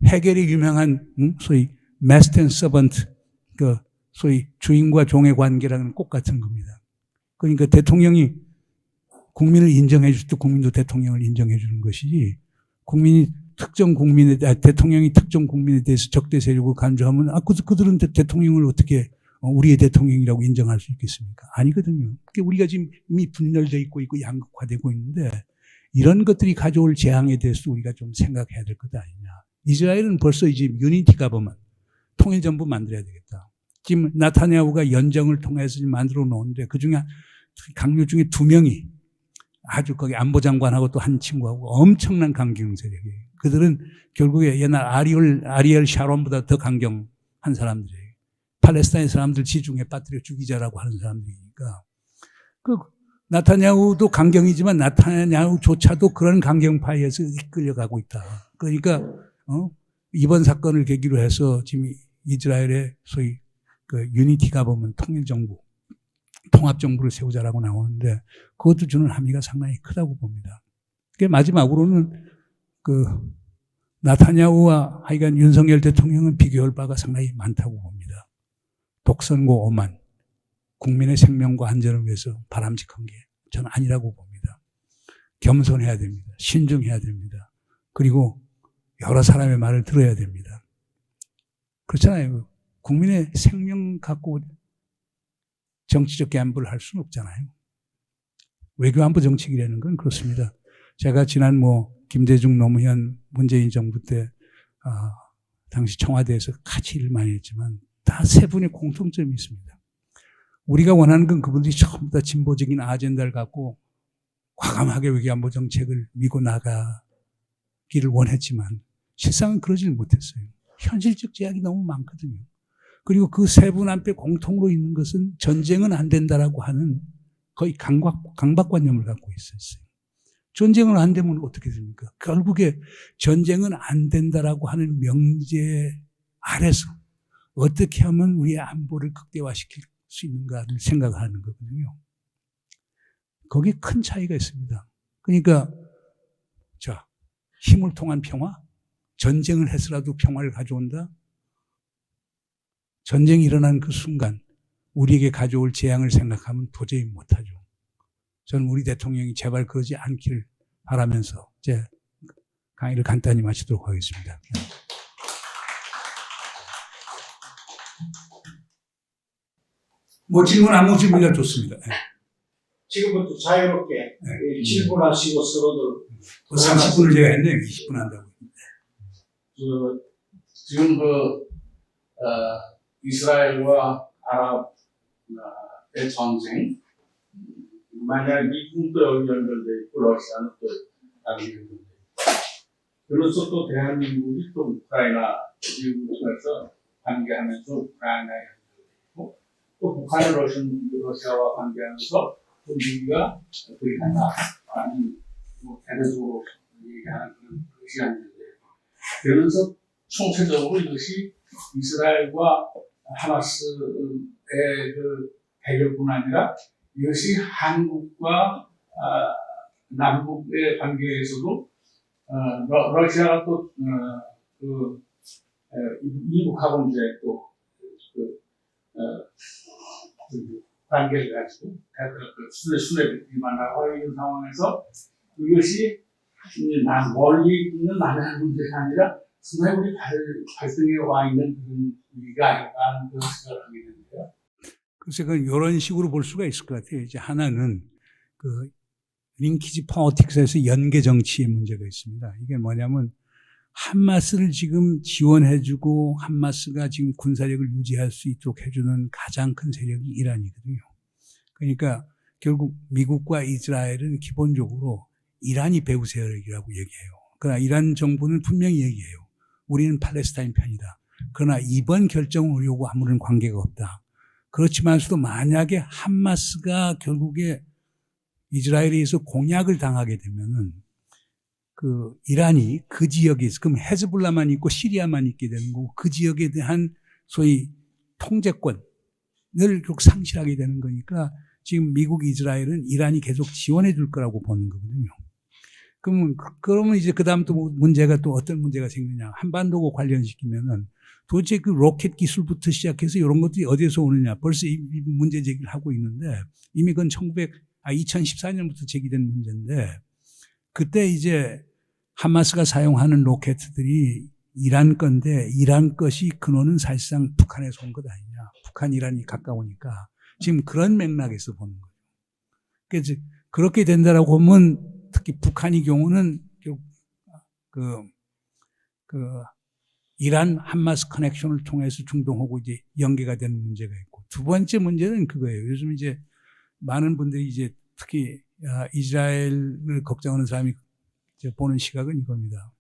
해겔의 유명한, 소위, master and servant, 소위 주인과 종의 관계라는 꼭 같은 겁니다. 그러니까 대통령이 국민을 인정해 줄 때 국민도 대통령을 인정해 주는 것이지, 대통령이 특정 국민에 대해서 적대 세력을 간주하면, 그들은 대통령을 어떻게 우리의 대통령이라고 인정할 수 있겠습니까? 아니거든요. 우리가 지금 이미 분열되어 있고 양극화되고 있는데, 이런 것들이 가져올 재앙에 대해서 우리가 좀 생각해야 될 것 아니냐. 이스라엘은 벌써 이제 유니티 가버먼, 통일정부 만들어야 되겠다. 지금 나타냐후가 연정을 통해서 지금 만들어 놓은데, 그 중에 강요 중에 2명이 아주 거기 안보장관하고 또 한 친구하고 엄청난 강경 세력이에요. 그들은 결국에 옛날 아리엘 샤론보다 더 강경한 사람들이에요. 팔레스타인 사람들 지중해 빠뜨려 죽이자라고 하는 사람들이니까. 나타냐후도 강경이지만 나타냐후조차도 그런 강경파에서 이끌려가고 있다. 그러니까 이번 사건을 계기로 해서 지금 이스라엘의 소위 유니티 가버먼 통일정부, 통합정부를 세우자라고 나오는데 그것도 주는 함의가 상당히 크다고 봅니다. 마지막으로는 나타냐후와 하여간 윤석열 대통령은 비교할 바가 상당히 많다고 봅니다. 독선고 오만, 국민의 생명과 안전을 위해서 바람직한 게 저는 아니라고 봅니다. 겸손해야 됩니다. 신중해야 됩니다. 그리고 여러 사람의 말을 들어야 됩니다. 그렇잖아요. 국민의 생명 갖고 정치적 갬블을 할 수는 없잖아요. 외교안보 정책이라는 건 그렇습니다. 제가 지난 김대중, 노무현, 문재인 정부 때 당시 청와대에서 같이 일을 많이 했지만 다 세 분의 공통점이 있습니다. 우리가 원하는 건 그분들이 전부 다 진보적인 아젠다를 갖고 과감하게 외교안보 정책을 밀고 나가기를 원했지만 실상은 그러질 못했어요. 현실적 제약이 너무 많거든요. 그리고 그 세 분 앞에 공통으로 있는 것은 전쟁은 안 된다라고 하는 거의 강박관념을 갖고 있었어요. 전쟁은 안 되면 어떻게 됩니까? 결국에 전쟁은 안 된다라고 하는 명제 아래서 어떻게 하면 우리의 안보를 극대화시킬 수 있는가를 생각하는 거거든요. 거기에 큰 차이가 있습니다. 그러니까 힘을 통한 평화, 전쟁을 해서라도 평화를 가져온다. 전쟁이 일어난 그 순간 우리에게 가져올 재앙을 생각하면 도저히 못하죠. 저는 우리 대통령이 제발 그러지 않기를 바라면서 제 강의를 간단히 마치도록 하겠습니다. 질문 아무 질문이나 좋습니다. 지금부터 자유롭게 질문하시고 서로들 30분을 제가 했네요. 20분 한다고. 지금 이스라엘과 아랍의 전쟁, 만약 미국도 연결돼 있고 러시아는 또 다루는 문제. 그래서 또 대한민국이 또 우크라이나 미국에서 관계하면서 우크라이나에 또 북한은 러시아와 관계하면서 또 미국과 거의 하나라는 뭐 대대적으로 얘기하는 그런 시간인데, 그러면서 총체적으로 이것이 이스라엘과 하마스의 그 대결뿐 아니라 이것이 한국과 남북의 관계에서도 러시아가 또 이북하고 이제 또 관계를 가지고 수뇌 비만하고 있는 상황에서 이것이 멀리 있는 남의 문제가 아니라 상당히 우리 발등에 와 있는 그런 위기가 아닐까 하는 그런 생각을 하게 되는데요. 그래서 이런 식으로 볼 수가 있을 것 같아요. 이제 하나는 그 링키지 폴리틱스에서 연계 정치의 문제가 있습니다. 이게 뭐냐면 하마스를 지금 지원해주고 하마스가 지금 군사력을 유지할 수 있도록 해주는 가장 큰 세력이 이란이거든요. 그러니까 결국 미국과 이스라엘은 기본적으로 이란이 배후 세력이라고 얘기해요. 그러나 이란 정부는 분명히 얘기해요. 우리는 팔레스타인 편이다. 그러나 이번 결정은 우리하고 아무런 관계가 없다. 그렇지만서도 만약에 하마스가 결국에 이스라엘에 의해서 공약을 당하게 되면은 그 이란이 그 지역에 있어, 그럼 헤즈볼라만 있고 시리아만 있게 되는 거고 그 지역에 대한 소위 통제권을 결국 상실하게 되는 거니까 지금 미국, 이스라엘은 이란이 계속 지원해 줄 거라고 보는 거거든요. 그러면 이제 그 다음 또 문제가 또 어떤 문제가 생기냐. 한반도고 관련시키면은 도대체 그 로켓 기술부터 시작해서 이런 것들이 어디에서 오느냐. 벌써 이 문제 제기를 하고 있는데 이미 그건 2014년부터 제기된 문제인데 그때 이제 하마스가 사용하는 로켓들이 이란 건데 이란 것이 근원은 사실상 북한에서 온 것 아니냐. 북한, 이란이 가까우니까 지금 그런 맥락에서 보는 거죠. 그래서 그렇게 된다라고 보면 특히 북한의 경우는 이란 하마스 커넥션을 통해서 중동하고 이제 연계가 되는 문제가 있고 두 번째 문제는 그거예요. 요즘 이제 많은 분들이 이제 특히 이스라엘을 걱정하는 사람이 보는 시각은 이겁니다.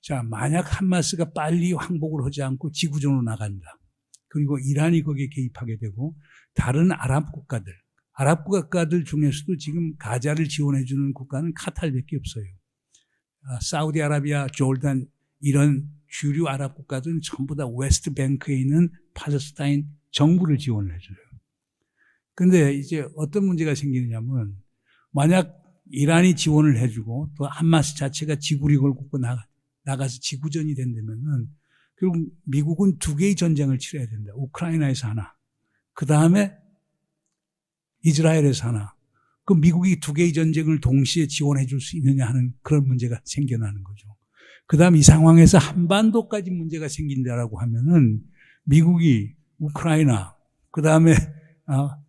자, 만약 하마스가 빨리 항복을 하지 않고 지구전으로 나간다. 그리고 이란이 거기에 개입하게 되고 다른 아랍 국가들 중에서도 지금 가자를 지원해주는 국가는 카타르밖에 없어요. 사우디아라비아, 조르단 이런 주류 아랍 국가들은 전부 다 웨스트 뱅크에 있는 팔레스타인 정부를 지원을 해줘요. 근데 이제 어떤 문제가 생기느냐면 만약 이란이 지원을 해주고 또 하마스 자체가 지구력을 굽고 나가서 지구전이 된다면은 결국 미국은 두 개의 전쟁을 치러야 된다. 우크라이나에서 하나, 그 다음에 이스라엘에서 하나. 그 미국이 두 개의 전쟁을 동시에 지원해 줄 수 있느냐 하는 그런 문제가 생겨나는 거죠. 그 다음 이 상황에서 한반도까지 문제가 생긴다라고 하면은 미국이 우크라이나, 그 다음에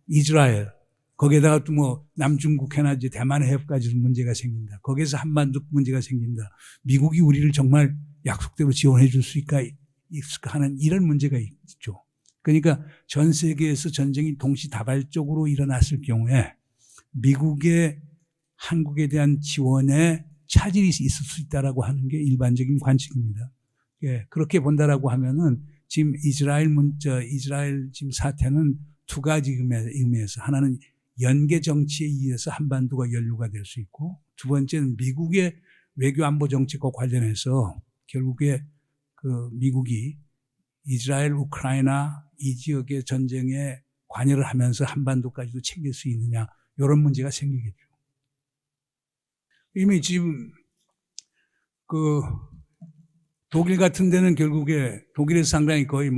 이스라엘, 거기에다가 또 뭐 남중국 해나 이제 대만 해협까지도 문제가 생긴다. 거기에서 한반도 문제가 생긴다. 미국이 우리를 정말 약속대로 지원해 줄 수 있을까 하는 이런 문제가 있죠. 그러니까 전 세계에서 전쟁이 동시다발적으로 일어났을 경우에 미국의 한국에 대한 지원에 차질이 있을 수 있다라고 하는 게 일반적인 관측입니다. 예, 그렇게 본다라고 하면은 지금 이스라엘 지금 사태는 두 가지 의미에서 하나는 연계 정치에 의해서 한반도가 연루가 될 수 있고 두 번째는 미국의 외교 안보 정책과 관련해서 결국에 그 미국이 이스라엘, 우크라이나 이 지역의 전쟁에 관여를 하면서 한반도까지도 챙길 수 있느냐 이런 문제가 생기겠죠. 이미 지금 그 독일 같은 데는 결국에 독일에서 상당히 거의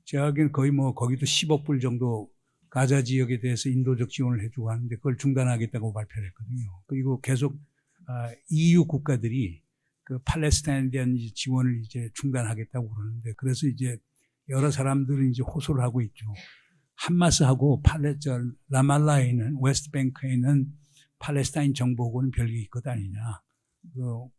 제가 알기로는 거의 거기도 10억 불 정도 가자 지역에 대해서 인도적 지원을 해주고 하는데 그걸 중단하겠다고 발표를 했거든요. 그리고 계속 EU 국가들이 그 팔레스타인에 대한 지원을 이제 중단하겠다고 그러는데 그래서 이제 여러 사람들은 이제 호소를 하고 있죠. 하마스하고 라말라에 있는 웨스트뱅크에 있는 팔레스타인 정부하고는 별개 것 아니냐.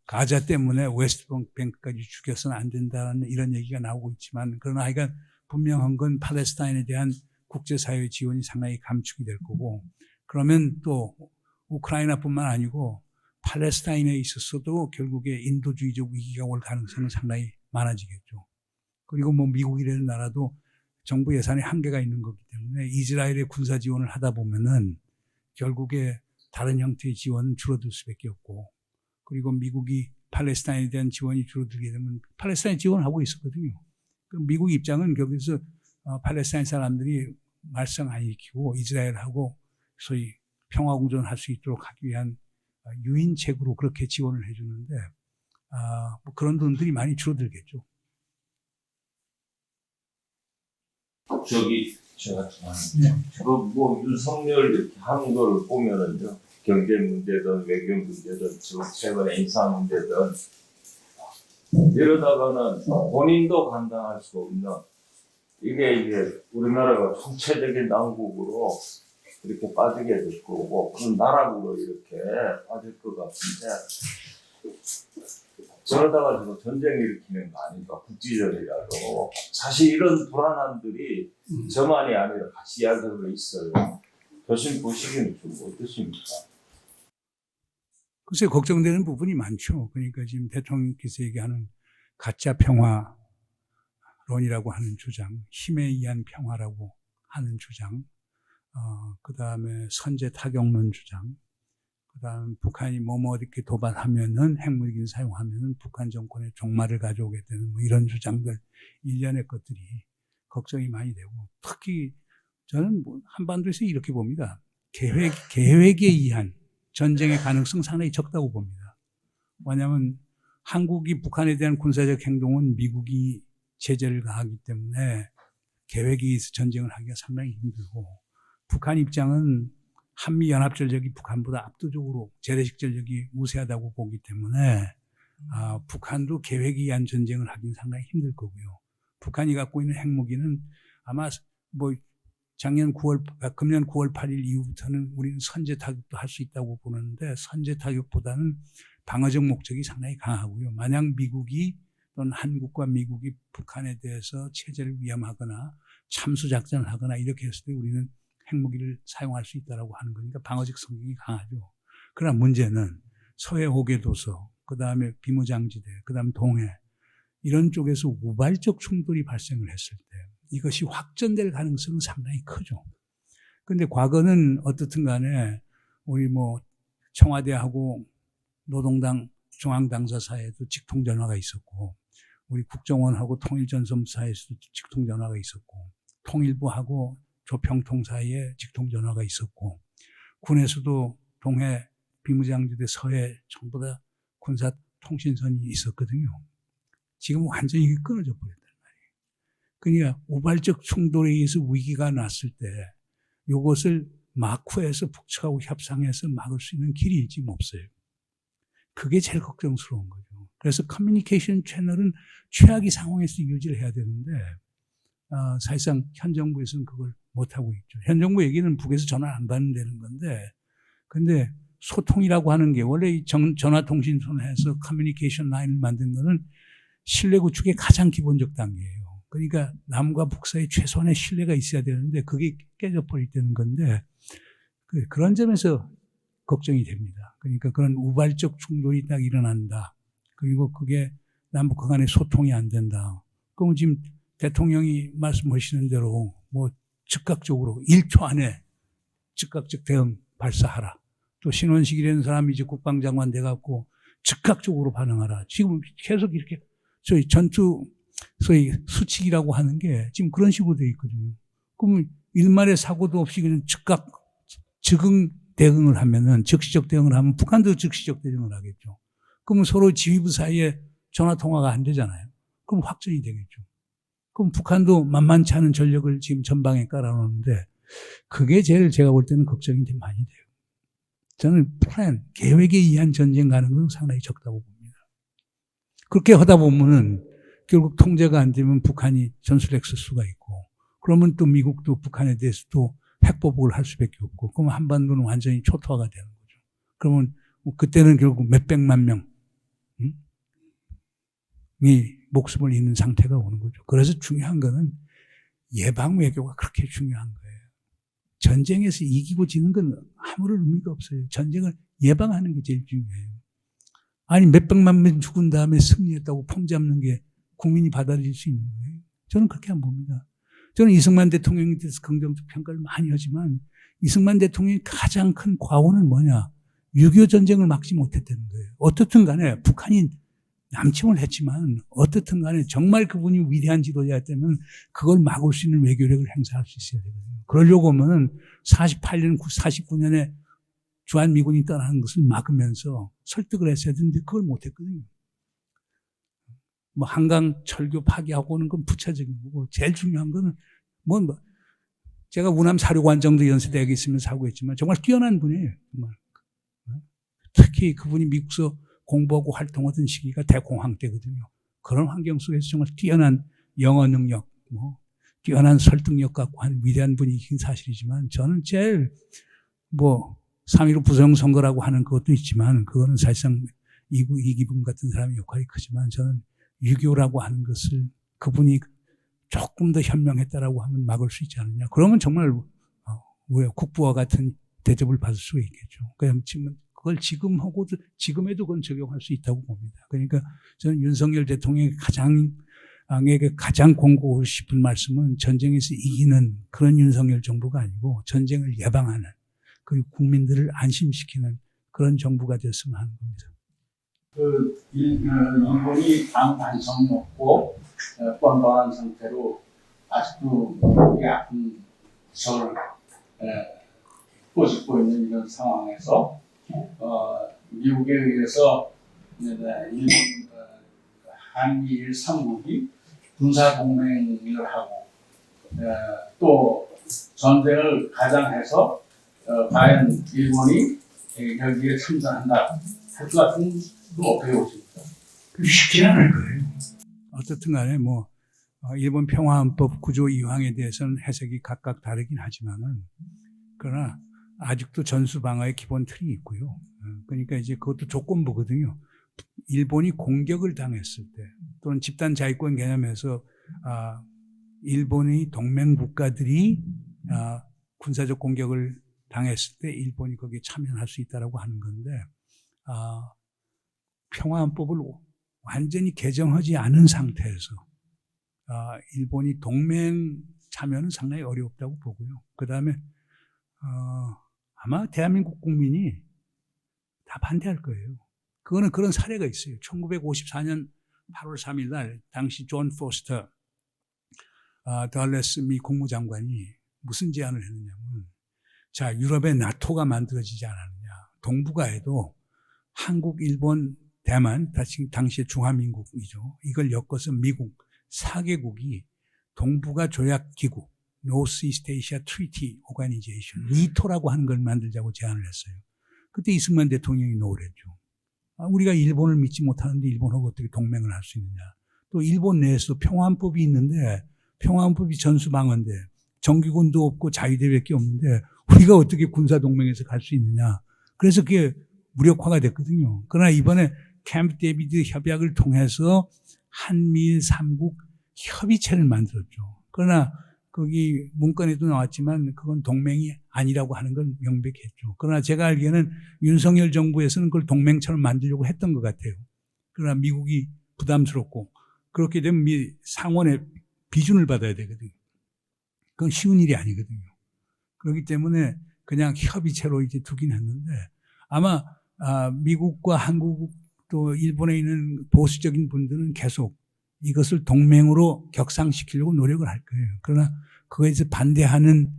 가자 때문에 웨스트뱅크까지 죽여서는 안 된다는 이런 얘기가 나오고 있지만 그러나 하여간 분명한 건 팔레스타인에 대한 국제사회의 지원이 상당히 감축이 될 거고 그러면 또 우크라이나뿐만 아니고 팔레스타인에 있었어도 결국에 인도주의적 위기가 올 가능성은 상당히 많아지겠죠. 그리고 뭐 미국이라는 나라도 정부 예산에 한계가 있는 거기 때문에 이스라엘의 군사 지원을 하다 보면은 결국에 다른 형태의 지원은 줄어들 수밖에 없고, 그리고 미국이 팔레스타인에 대한 지원이 줄어들게 되면 팔레스타인 지원하고 있었거든요. 미국 입장은 거기서 팔레스타인 사람들이 말썽 안 일으키고 이스라엘하고 소위 평화공존할 수 있도록 하기 위한 유인책으로 그렇게 지원을 해주는데 뭐 그런 돈들이 많이 줄어들겠죠. 제가 뭐 윤석열 이렇게 하는 걸 보면은요, 경제 문제든 외교 문제든 최근에 인사 문제든 이러다가는 본인도 감당할 수 없는 이게 우리나라가 총체적인 난국으로 이렇게 빠지게 될 거고 그런 나락으로 이렇게 빠질 것 같은데, 저러다가 지금 전쟁 일으키는 거 아닌가, 국지전이라도. 사실 이런 불안함들이 저만이 아니라 같이 이야기하고 있어요. 교수님 보시기는 좀 어떠십니까? 글쎄 걱정되는 부분이 많죠. 그러니까 지금 대통령께서 얘기하는 가짜 평화론이라고 하는 주장, 힘에 의한 평화라고 하는 주장, 그 다음에 선제 타격론 주장, 그 다음 북한이 뭐뭐 이렇게 도발하면은 핵무기를 사용하면은 북한 정권의 종말을 가져오게 되는 뭐 이런 주장들, 일련의 것들이 걱정이 많이 되고, 특히 저는 뭐 한반도에서 이렇게 봅니다. 계획에 의한 전쟁의 가능성 상당히 적다고 봅니다. 왜냐하면 한국이 북한에 대한 군사적 행동은 미국이 제재를 가하기 때문에 계획에 의해서 전쟁을 하기가 상당히 힘들고, 북한 입장은 한미연합전력이 북한보다 압도적으로 재래식 전력이 우세하다고 보기 때문에 북한도 계획에 의한 전쟁을 하긴 상당히 힘들 거고요. 북한이 갖고 있는 핵무기는 아마 뭐 금년 9월 8일 이후부터는 우리는 선제 타격도 할 수 있다고 보는데, 선제 타격보다는 방어적 목적이 상당히 강하고요. 만약 미국이 또는 한국과 미국이 북한에 대해서 체제를 위협하거나 참수작전을 하거나 이렇게 했을 때 우리는 핵무기를 사용할 수 있다고 하는 거니까 방어적 성격이 강하죠. 그러나 문제는 서해 호계도서, 그 다음에 비무장지대, 그 다음 동해, 이런 쪽에서 우발적 충돌이 발생을 했을 때 이것이 확전될 가능성은 상당히 크죠. 그런데 과거는 어떻든 간에 우리 뭐 청와대하고 노동당 중앙당사 사이에도 직통전화가 있었고, 우리 국정원하고 통일전선 사이에서도 직통전화가 있었고, 통일부하고 조평통 사이에 직통전화가 있었고, 군에서도 동해, 비무장지대, 서해 전부 다 군사통신선이 있었거든요. 지금 완전히 끊어져 버렸단 말이에요. 그러니까 우발적 충돌에 의해서 위기가 났을 때 이것을 마쿠에서 북측하고 협상해서 막을 수 있는 길이 지금 없어요. 그게 제일 걱정스러운 거죠. 그래서 커뮤니케이션 채널은 최악의 상황에서 유지를 해야 되는데 사실상 현 정부에서는 그걸 못하고 있죠. 현 정부 얘기는 북에서 전화 안 받는다는 건데, 근데 소통이라고 하는 게 원래 전화통신선을 해서 커뮤니케이션 라인을 만든 거는 신뢰 구축의 가장 기본적 단계예요. 그러니까 남과 북 사이 최소한의 신뢰가 있어야 되는데 그게 깨져버릴 때는 건데, 그런 점에서 걱정이 됩니다. 그러니까 그런 우발적 충돌이 딱 일어난다. 그리고 그게 남북 간의 소통이 안 된다. 그럼 지금 대통령이 말씀하시는 대로 뭐 즉각적으로 1초 안에 즉각적 대응 발사하라. 또 신원식이라는 사람이 이제 국방장관 돼갖고 즉각적으로 반응하라. 지금 계속 이렇게 소위 수칙이라고 하는 게 지금 그런 식으로 돼 있거든요. 그러면 일말의 사고도 없이 그냥 즉응 대응을 하면은, 즉시적 대응을 하면 북한도 즉시적 대응을 하겠죠. 그러면 서로 지휘부 사이에 전화통화가 안 되잖아요. 그럼 확전이 되겠죠. 그럼 북한도 만만치 않은 전력을 지금 전방에 깔아놓는데, 그게 제일 제가 볼 때는 걱정이 좀 많이 돼요. 저는 계획에 의한 전쟁 가능성은 상당히 적다고 봅니다. 그렇게 하다 보면은 결국 통제가 안 되면 북한이 전술핵 쓸 수가 있고, 그러면 또 미국도 북한에 대해서 또 핵보복을 할 수밖에 없고, 그러면 한반도는 완전히 초토화가 되는 거죠. 그러면 그때는 결국 몇백만 명이 목숨을 잃는 상태가 오는 거죠. 그래서 중요한 거는 예방 외교가 그렇게 중요한 거예요. 전쟁에서 이기고 지는 건 아무런 의미가 없어요. 전쟁을 예방하는 게 제일 중요해요. 아니 몇백만 명 죽은 다음에 승리했다고 폼 잡는 게 국민이 받아들일 수 있는 거예요. 저는 그렇게 안 봅니다. 저는 이승만 대통령에 대해서 긍정적 평가를 많이 하지만 이승만 대통령의 가장 큰 과오는 뭐냐? 6.25 전쟁을 막지 못했다는 거예요. 어떻든 간에 북한이 남침을 했지만 어떻든 간에 정말 그분이 위대한 지도자였다면 그걸 막을 수 있는 외교력을 행사할 수 있어야 되거든요. 그러려고 하면 48년, 49년에 주한미군이 떠나는 것을 막으면서 설득을 했어야 되는데 그걸 못했거든요. 뭐 한강 철교 파기하고는 건 부차적인 거고 제일 중요한 거는 제가 우남 사료관정도 연세대학에 있으면서 하고 있지만 정말 뛰어난 분이에요. 정말. 특히 그분이 미국서 공부하고 활동하던 시기가 대공황 때거든요. 그런 환경 속에서 정말 뛰어난 영어 능력, 뛰어난 설득력 갖고 한 위대한 분이긴 사실이지만 저는 제일 3.15 부정선거라고 하는 것도 있지만 그거는 사실상 이기분 같은 사람의 역할이 크지만 저는 6.25라고 하는 것을 그분이 조금 더 현명했다라고 하면 막을 수 있지 않느냐. 그러면 정말 우리가 국부와 같은 대접을 받을 수 있겠죠. 그걸 지금에도 그건 적용할 수 있다고 봅니다. 그러니까 저는 윤석열 대통령이 가장 권고하고 싶은 말씀은 전쟁에서 이기는 그런 윤석열 정부가 아니고 전쟁을 예방하는 그리고 국민들을 안심시키는 그런 정부가 됐으면 하는 겁니다. 일본이 당 반성 먹고 뻔뻔한 상태로 아직도 이 아픈 저를 꼬집고 있는 이런 상황에서 미국에 의해서 일본 한미일 3국이 군사 동맹을 하고 또 전쟁을 가장해서 과연 일본이 여기에 참전한다 할 것 같은 건 어떻게 보십니까? 쉽지 않을 거예요. 어떻든 간에 일본 평화헌법 구조 2항에 대해서는 해석이 각각 다르긴 하지만은 그러나 아직도 전수방어의 기본 틀이 있고요. 그러니까 이제 그것도 조건부거든요. 일본이 공격을 당했을 때 또는 집단 자위권 개념에서 일본의 동맹 국가들이 군사적 공격을 당했을 때 일본이 거기에 참여할 수 있다라고 하는 건데 평화헌법을 완전히 개정하지 않은 상태에서 일본이 동맹 참여는 상당히 어렵다고 보고요. 그 다음에 아마 대한민국 국민이 다 반대할 거예요. 그거는 그런 사례가 있어요. 1954년 8월 3일 날 당시 존 포스터 덜레스 미 국무장관이 무슨 제안을 했느냐면 자, 유럽에 나토가 만들어지지 않았느냐. 동북아에도 한국, 일본, 대만, 당시의 중화민국이죠. 이걸 엮어서 미국 4개국이 동북아 조약기구 Northeast Asia Treaty Organization, 니토라고 하는 걸 만들자고 제안을 했어요. 그때 이승만 대통령이 노를 했죠. 우리가 일본을 믿지 못하는데 일본하고 어떻게 동맹을 할 수 있느냐. 또 일본 내에서도 평화헌법이 있는데 평화헌법이 전수방어인데 정규군도 없고 자위대밖에 없는데 우리가 어떻게 군사동맹에서 갈 수 있느냐. 그래서 그게 무력화가 됐거든요. 그러나 이번에 캠프 데이비드 협약을 통해서 한미일 3국 협의체를 만들었죠. 그러나 거기 문건에도 나왔지만 그건 동맹이 아니라고 하는 건 명백했죠. 그러나 제가 알기에는 윤석열 정부에서는 그걸 동맹처럼 만들려고 했던 것 같아요. 그러나 미국이 부담스럽고 그렇게 되면 상원의 비준을 받아야 되거든요. 그건 쉬운 일이 아니거든요. 그렇기 때문에 그냥 협의체로 이제 두긴 했는데 아마 미국과 한국 또 일본에 있는 보수적인 분들은 계속 이것을 동맹으로 격상시키려고 노력을 할 거예요. 그러나 그거에서 반대하는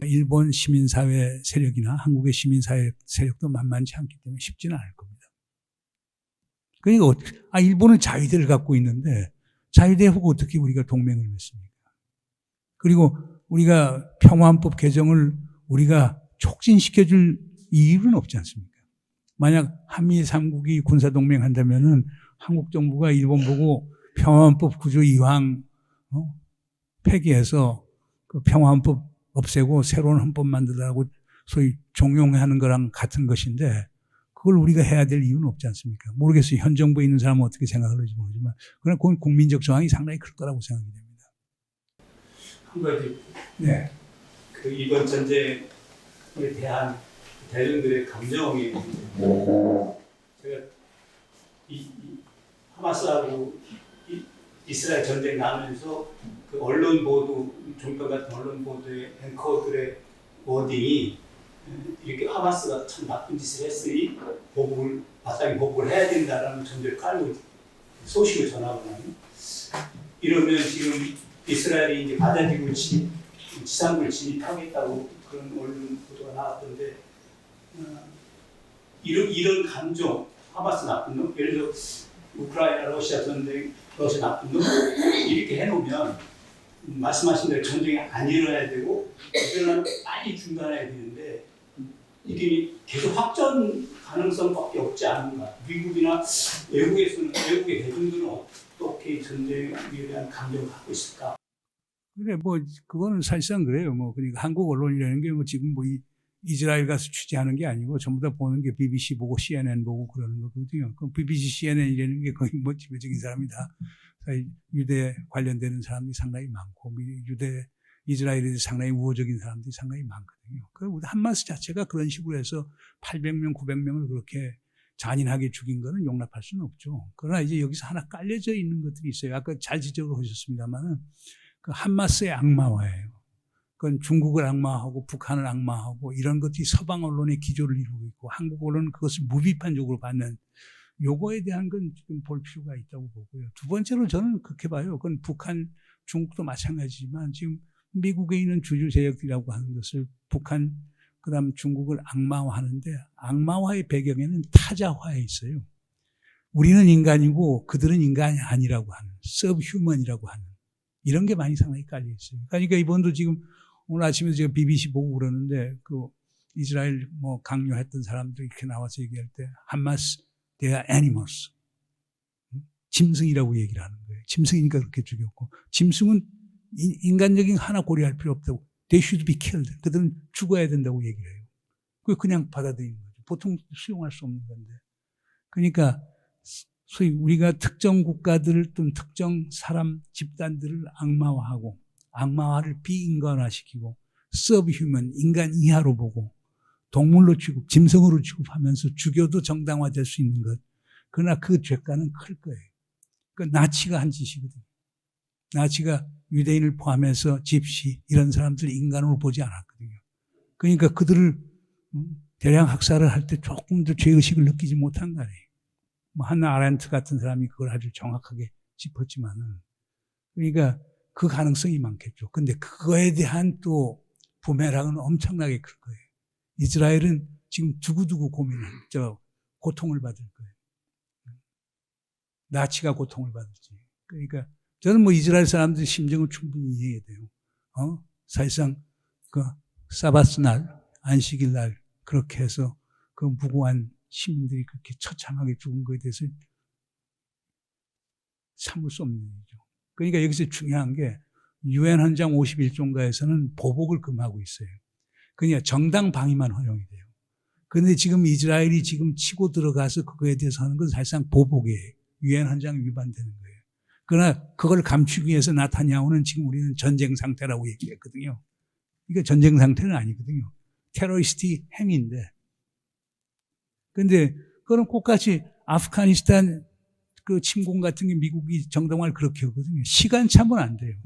일본 시민사회 세력이나 한국의 시민사회 세력도 만만치 않기 때문에 쉽지는 않을 겁니다. 그러니까 일본은 자위대를 갖고 있는데 자위대하고 어떻게 우리가 동맹을 맺습니까? 그리고 우리가 평화헌법 개정을 우리가 촉진시켜줄 이유는 없지 않습니까? 만약 한미 3국이 군사동맹 한다면은 한국 정부가 일본 보고 평화헌법 구조 2항 폐기해서 그 평화헌법 없애고 새로운 헌법 만들라고 소위 종용하는 거랑 같은 것인데 그걸 우리가 해야 될 이유는 없지 않습니까? 모르겠어요. 현 정부에 있는 사람은 어떻게 생각할지 모르지만 그러나 그건 국민적 저항이 상당히 클 거라고 생각이 됩니다. 한 가지 네. 이번 전쟁에 대한 대중들의 감정이 제가 이 하마스하고 이스라엘 전쟁 나면서 그 언론 보도, 종편 같은 언론 보도의 앵커들의 워딩이 이렇게 하마스가 참 나쁜 짓을 했으니 마땅히 보복을 해야 된다라는 전제를 깔고 소식을 전하거든요. 이러면 지금 이스라엘이 이제 가자지구 지상부를 진입하겠다고 그런 언론 보도가 나왔던데, 이런 감정, 하마스 나쁜 놈, 예를 들어 우크라이나 러시아 전쟁, 러시아 나쁜 놈 이렇게 해놓으면 말씀하신 대로 전쟁이 안 일어나야 되고 일어나면 빨리 중단해야 되는데 이게 계속 확전 가능성밖에 없지 않은가. 미국이나 외국의 대중들은 어떻게 전쟁에 대한 감정을 갖고 있을까? 그래, 뭐, 그거는 사실상 그래요. 뭐, 그러니까 한국 언론이라는 게 뭐 지금 뭐 이스라엘 가서 취재하는 게 아니고 전부 다 보는 게 BBC 보고 CNN 보고 그러는 거거든요. 그 BBC, CNN이라는 게 거의 뭐 지배적인 사람이 다 유대 관련되는 사람들이 상당히 많고, 이스라엘에 대해서 상당히 우호적인 사람들이 상당히 많거든요. 그 한마스 자체가 그런 식으로 해서 800명, 900명을 그렇게 잔인하게 죽인 거는 용납할 수는 없죠. 그러나 이제 여기서 하나 깔려져 있는 것들이 있어요. 아까 잘 지적을 하셨습니다만은 그 한마스의 악마화예요. 그건 중국을 악마하고 북한을 악마하고 이런 것들이 서방 언론의 기조를 이루고 있고 한국 언론은 그것을 무비판적으로 받는 요거에 대한 건 지금 볼 필요가 있다고 보고요. 두 번째로 저는 그렇게 봐요. 그건 북한, 중국도 마찬가지지만 지금 미국에 있는 주류 세력들이라고 하는 것을 북한, 그다음 중국을 악마화하는데 악마화의 배경에는 타자화에 있어요. 우리는 인간이고 그들은 인간이 아니라고 하는 서브휴먼이라고 하는 이런 게 많이 상당히 깔려 있어요. 그러니까 이번도 지금 오늘 아침에 제가 BBC 보고 그러는데 그 이스라엘 뭐 강요했던 사람들이 이렇게 나와서 얘기할 때 하마스 they are animals. 짐승이라고 얘기를 하는 거예요. 짐승이니까 그렇게 죽였고 짐승은 인간적인 하나 고려할 필요 없다고. They should be killed. 그들은 죽어야 된다고 얘기를 해요. 그걸 그냥 받아들이는 거죠. 보통 수용할 수 없는 건데. 그러니까 소위 우리가 특정 국가들 또는 특정 사람 집단들을 악마화하고 악마화를 비인간화시키고 서브휴먼 인간 이하로 보고 동물로 취급, 짐승으로 취급하면서 죽여도 정당화될 수 있는 것. 그러나 그 죄가는 클 거예요. 그 나치가 한 짓이거든요. 나치가 유대인을 포함해서 집시 이런 사람들 인간으로 보지 않았거든요. 그러니까 그들을 대량 학살을 할 때 조금 더 죄의식을 느끼지 못한 거 아니에요. 뭐 한나 아렌트 같은 사람이 그걸 아주 정확하게 짚었지만은 그러니까 그 가능성이 많겠죠. 근데 그거에 대한 또 부메랑은 엄청나게 클 거예요. 이스라엘은 지금 두고두고 고통을 받을 거예요. 나치가 고통을 받을지. 그러니까 저는 뭐 이스라엘 사람들의 심정을 충분히 이해해야 돼요. 사실상 그 사바스 날, 안식일 날 그렇게 해서 그 무고한 시민들이 그렇게 처참하게 죽은 것에 대해서 참을 수 없는 일이죠. 그러니까 여기서 중요한 게 유엔 헌장 51조인가에서는 보복을 금하고 있어요. 그러니까 정당 방위만 허용이 돼요. 그런데 지금 이스라엘이 지금 치고 들어가서 그거에 대해서 하는 건 사실상 보복이에요. 유엔 헌장 위반되는 거예요. 그러나 그걸 감추기 위해서 나타냐후는 지금 우리는 전쟁 상태라고 얘기했거든요. 이게 전쟁 상태는 아니거든요. 테러리스트 행위인데. 그런데 그건 똑같이 아프가니스탄 그 침공 같은 게 미국이 정당화를 그렇게 하거든요. 시간차면 안 돼요.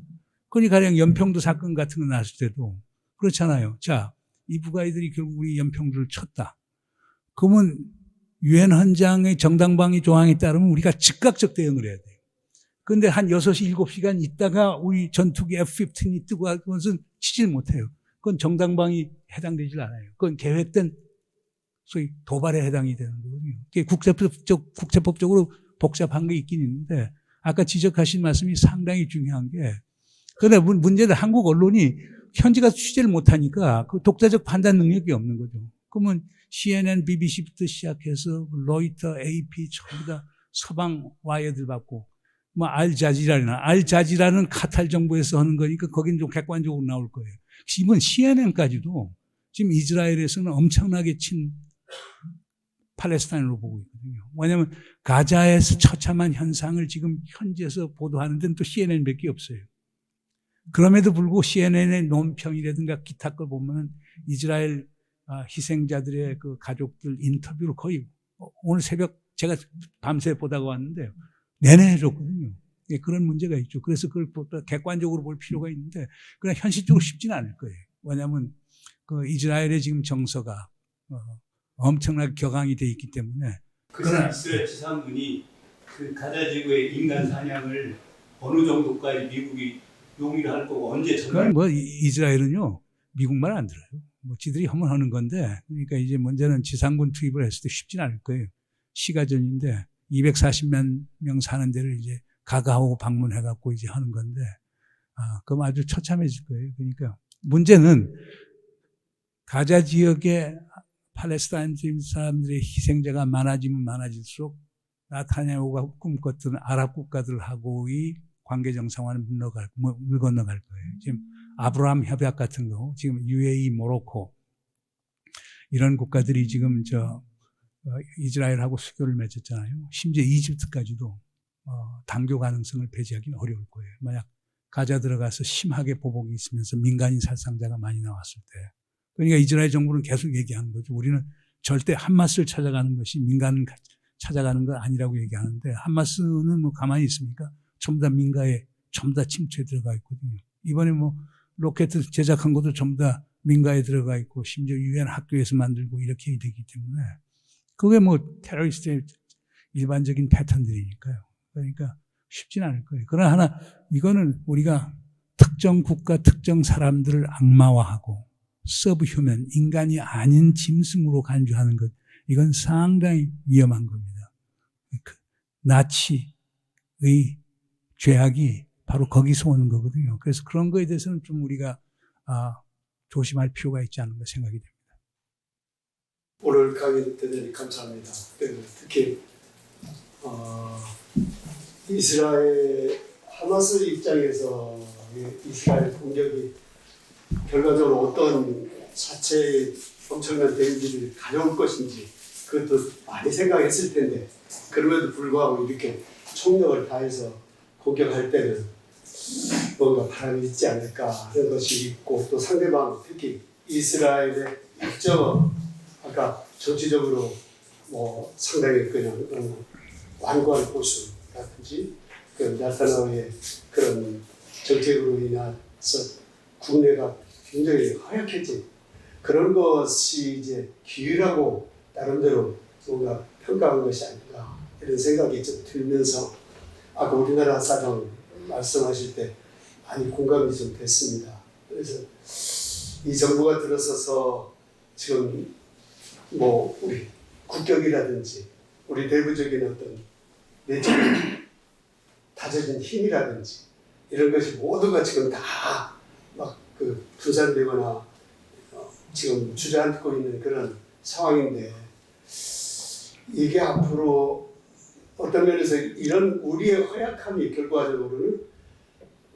그러니까 가령 연평도 사건 같은 거 났을 때도 그렇잖아요. 자, 이브가이들이 결국 우리 연평도를 쳤다. 그러면 유엔 헌장의 정당방위 조항에 따르면 우리가 즉각적 대응을 해야 돼요. 그런데 한 6시, 7시간 있다가 우리 전투기 F-15이 뜨고 하면서 치질 못해요. 그건 정당방위 해당되질 않아요. 그건 계획된 소위 도발에 해당이 되는 거거든요. 국제법적으로 복잡한 게 있긴 있는데 아까 지적하신 말씀이 상당히 중요한 게 그런데 문제는 한국 언론이 현지 가서 취재를 못하니까 그 독자적 판단 능력이 없는 거죠. 그러면 CNN, BBC부터 시작해서 로이터, AP 전부 다 서방 와이어들 받고 뭐 알자지라는 카탈 정부에서 하는 거니까 거긴 좀 객관적으로 나올 거예요. 이번 CNN까지도 지금 이스라엘에서는 엄청나게 친 팔레스타인으로 보고 있거든요. 왜냐하면 가자에서 처참한 현상을 지금 현지에서 보도하는 데는 또 CNN밖에 없어요. 그럼에도 불구하고 CNN의 논평이라든가 기타 걸 보면은 이스라엘 희생자들의 그 가족들 인터뷰를 거의 오늘 새벽 제가 밤새 보다가 왔는데 내내 해줬거든요. 예, 그런 문제가 있죠. 그래서 그걸 객관적으로 볼 필요가 있는데 그냥 현실적으로 쉽지는 않을 거예요. 왜냐하면 그 이스라엘의 지금 정서가 엄청나게 격앙이 돼 있기 때문에. 그러나 이스라엘 지상군이 그 가자 지구의 인간 사냥을 어느 정도까지 미국이 용인을 할 거고 언제 그건 뭐 이스라엘은요 미국 말 안 들어요. 뭐 지들이 하면 하는 건데, 그러니까 이제 문제는 지상군 투입을 했을 때 쉽진 않을 거예요. 시가전인데 240만 명 사는 데를 이제 가가하고 방문해갖고 이제 하는 건데, 그럼 아주 처참해질 거예요. 그러니까 문제는 가자 지역의 팔레스타인 사람들의 희생자가 많아지면 많아질수록 나타냐후가 꿈꿨던 아랍 국가들하고의 관계 정상화는 물 건너갈 거예요. 지금 아브라함 협약 같은 거, 지금 UAE, 모로코 이런 국가들이 지금 이스라엘하고 수교를 맺었잖아요. 심지어 이집트까지도 단교 가능성을 배제하기는 어려울 거예요. 만약 가자 들어가서 심하게 보복이 있으면서 민간인 살상자가 많이 나왔을 때. 그러니까 이스라엘 정부는 계속 얘기하는 거죠. 우리는 절대 하마스를 찾아가는 것이 민간을 찾아가는 건 아니라고 얘기하는데, 하마스는 뭐 가만히 있습니까? 전부 다 민가에 전부 다 침투에 들어가 있거든요. 이번에 뭐 로켓 제작한 것도 전부 다 민가에 들어가 있고, 심지어 유엔 학교에서 만들고 이렇게 되기 때문에 그게 뭐 테러리스트의 일반적인 패턴들이니까요. 그러니까 쉽진 않을 거예요. 그러나 하나, 이거는 우리가 특정 국가, 특정 사람들을 악마화하고 서브휴먼, 인간이 아닌 짐승으로 간주하는 것, 이건 상당히 위험한 겁니다. 나치의 죄악이 바로 거기서 오는 거거든요. 그래서 그런 거에 대해서는 좀 우리가 조심할 필요가 있지 않은가 생각이 됩니다. 오늘 강의 대단히 감사합니다. 특히 이스라엘 하마스 입장에서 이스라엘 공격이 결과적으로 어떤 자체의 엄청난 데미지를 가져올 것인지 그것도 많이 생각했을 텐데, 그럼에도 불구하고 이렇게 총력을 다해서 공격할 때는 뭔가 바람이 있지 않을까 하는 것이 있고, 또 상대방 특히 이스라엘의 입장은 아까 정치적으로 뭐 상당히 그냥 완고한 보수라든지 그 나타나의 그런 정책으로 인해서 국내가 굉장히 허약해진 그런 것이 이제 기회라고 나름대로 뭔가 평가한 것이 아닌가 이런 생각이 좀 들면서, 아까 우리나라 사정 말씀하실 때 많이 공감이 좀 됐습니다. 그래서 이 정부가 들어서서 지금 뭐 우리 국격이라든지 우리 내부적인 어떤 내적인 다져진 힘이라든지 이런 것이 모두가 지금 다 막 그 분산되거나 지금 주저앉고 있는 그런 상황인데, 이게 앞으로 어떤 면에서 이런 우리의 허약함이 결과적으로는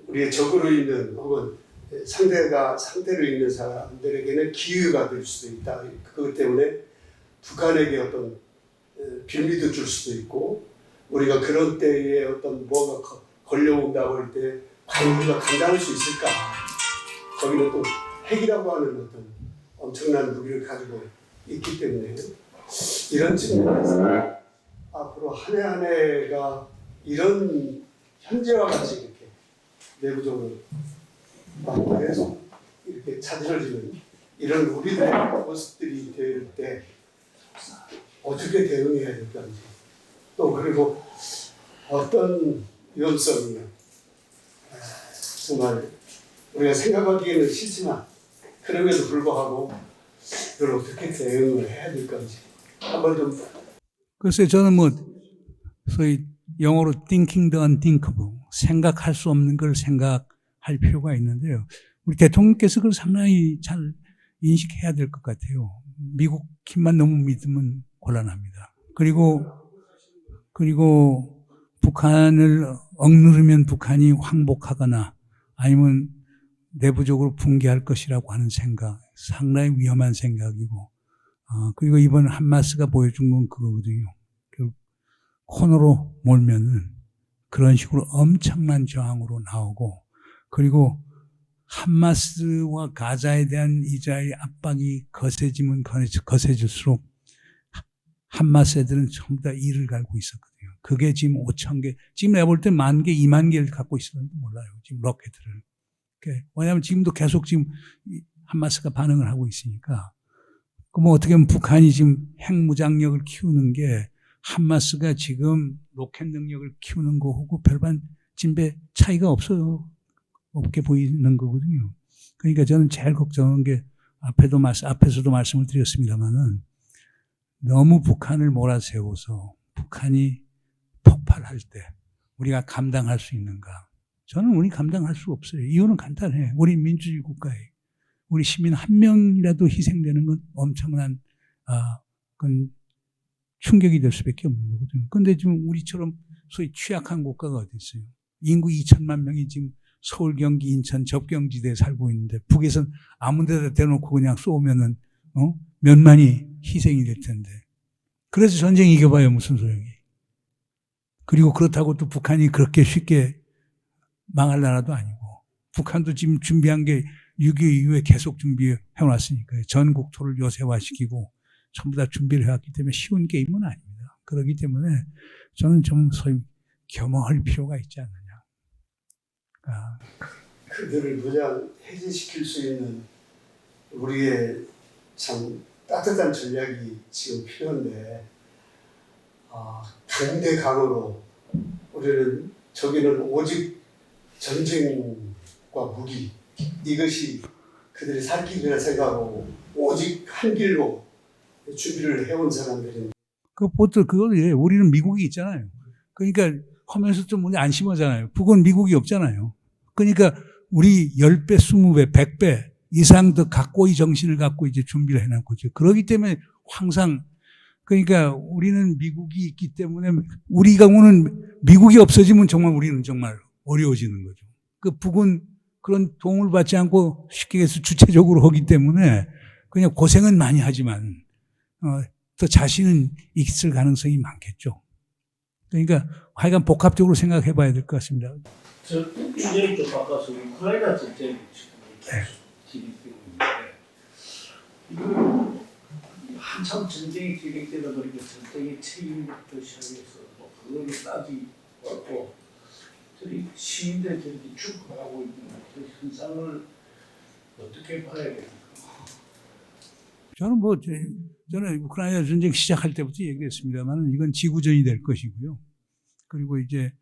우리의 적으로 있는 혹은 상대로 있는 사람들에게는 기회가 될 수도 있다. 그것 때문에 북한에게 어떤 빌미도 줄 수도 있고, 우리가 그런 때에 어떤 뭐가 걸려온다고 할 때 과연 우리가 감당할 수 있을까? 거기는 또 핵이라고 하는 어떤 엄청난 무기를 가지고 있기 때문에, 이런 측면에서 앞으로 한 해 한 해가 이런 현재와 같이 이렇게 내부적으로 막 계속 이렇게 차질러지는 이런 우리들의 모습들이 될 때 어떻게 대응해야 될 건지, 또 그리고 어떤 위험성이 정말 우리가 생각하기에는 싫지만 그럼에도 불구하고 이걸 어떻게 대응을 해야 될 건지 한번 좀. 글쎄, 저는 뭐 소위 영어로 thinking the unthinkable, 생각할 수 없는 걸 생각할 필요가 있는데요. 우리 대통령께서 그걸 상당히 잘 인식해야 될 것 같아요. 미국 힘만 너무 믿으면 곤란합니다. 그리고 북한을 억누르면 북한이 황복하거나 아니면 내부적으로 붕괴할 것이라고 하는 생각, 상당히 위험한 생각이고, 그리고 이번 하마스가 보여준 건 그거거든요. 코너로 몰면은 그런 식으로 엄청난 저항으로 나오고, 그리고 하마스와 가자에 대한 이스라엘의 압박이 거세지면 거세질수록 하마스 애들은 전부 다 이를 갈고 있었거든요. 그게 지금 5천 개, 지금 내가 볼 때 10,000개, 20,000개를 갖고 있었는지 몰라요. 지금 로켓들을. 왜냐하면 지금도 계속 지금 하마스가 반응을 하고 있으니까. 그럼 어떻게 보면 북한이 지금 핵무장력을 키우는 게 하마스가 지금 로켓 능력을 키우는 거하고 별반 진배 차이가 없게 보이는 거거든요. 그러니까 저는 제일 걱정한 게 앞에서도 말씀을 드렸습니다만은 너무 북한을 몰아세워서 북한이 폭발할 때 우리가 감당할 수 있는가? 저는 우리 감당할 수 없어요. 이유는 간단해. 우리 민주주의 국가에 우리 시민 한 명이라도 희생되는 건 엄청난 그건 충격이 될 수밖에 없는 거거든요. 그런데 지금 우리처럼 소위 취약한 국가가 어디 있어요? 인구 2천만 명이 지금 서울, 경기, 인천 접경지대에 살고 있는데 북에선 아무 데다 대놓고 그냥 쏘면은 몇만이 희생이 될 텐데. 그래서 전쟁 이겨봐요. 무슨 소용이. 그리고 그렇다고 또 북한이 그렇게 쉽게 망할 나라도 아니고 북한도 지금 준비한 게 6.25 이후에 계속 준비해왔으니까요. 전 국토를 요새화시키고 전부 다 준비를 해왔기 때문에 쉬운 게임은 아닙니다. 그렇기 때문에 저는 좀 소위 겸허할 필요가 있지 않느냐. 그들을 무장 해제시킬 수 있는 우리의 참 따뜻한 전략이 지금 필요한데 강대 강으로 우리는 저기는 오직 전쟁과 무기 이것이 그들이 살 길이라 생각하고 오직 한 길로 준비를 해온 사람들인데 보통 그거예요. 우리는 미국이 있잖아요. 그러니까 하면서 좀 우리 안심하잖아요. 북은 미국이 없잖아요. 그러니까 우리 10배, 20배, 100배 이상 더 각고의 정신을 갖고 이제 준비를 해놓은 거죠. 그렇기 때문에 항상 그러니까 우리는 미국이 있기 때문에 우리가 오는 미국이 없어지면 정말 우리는 정말 어려워지는 거죠. 그 북은 그런 도움을 받지 않고 쉽게 해서 주체적으로 하기 때문에 그냥 고생은 많이 하지만 더 자신은 있을 가능성이 많겠죠. 그러니까 하여간 복합적으로 생각해 봐야 될 것 같습니다. 저 주제를 좀 바꿔서 우크라이나 전쟁이 지금 계속 진행되고 있는데 이거 한참 전쟁이 진행되다 보니까 전쟁의 책임부터 시작해서 뭐 그걸 따지고 저희 시민들이 저렇게 죽어가고 있는 그 현상을 어떻게 봐야 됩니까? 저는 우크라이나 전쟁 시작할 때부터 얘기했습니다만 이건 지구전이 될 것이고요. 그리고 이제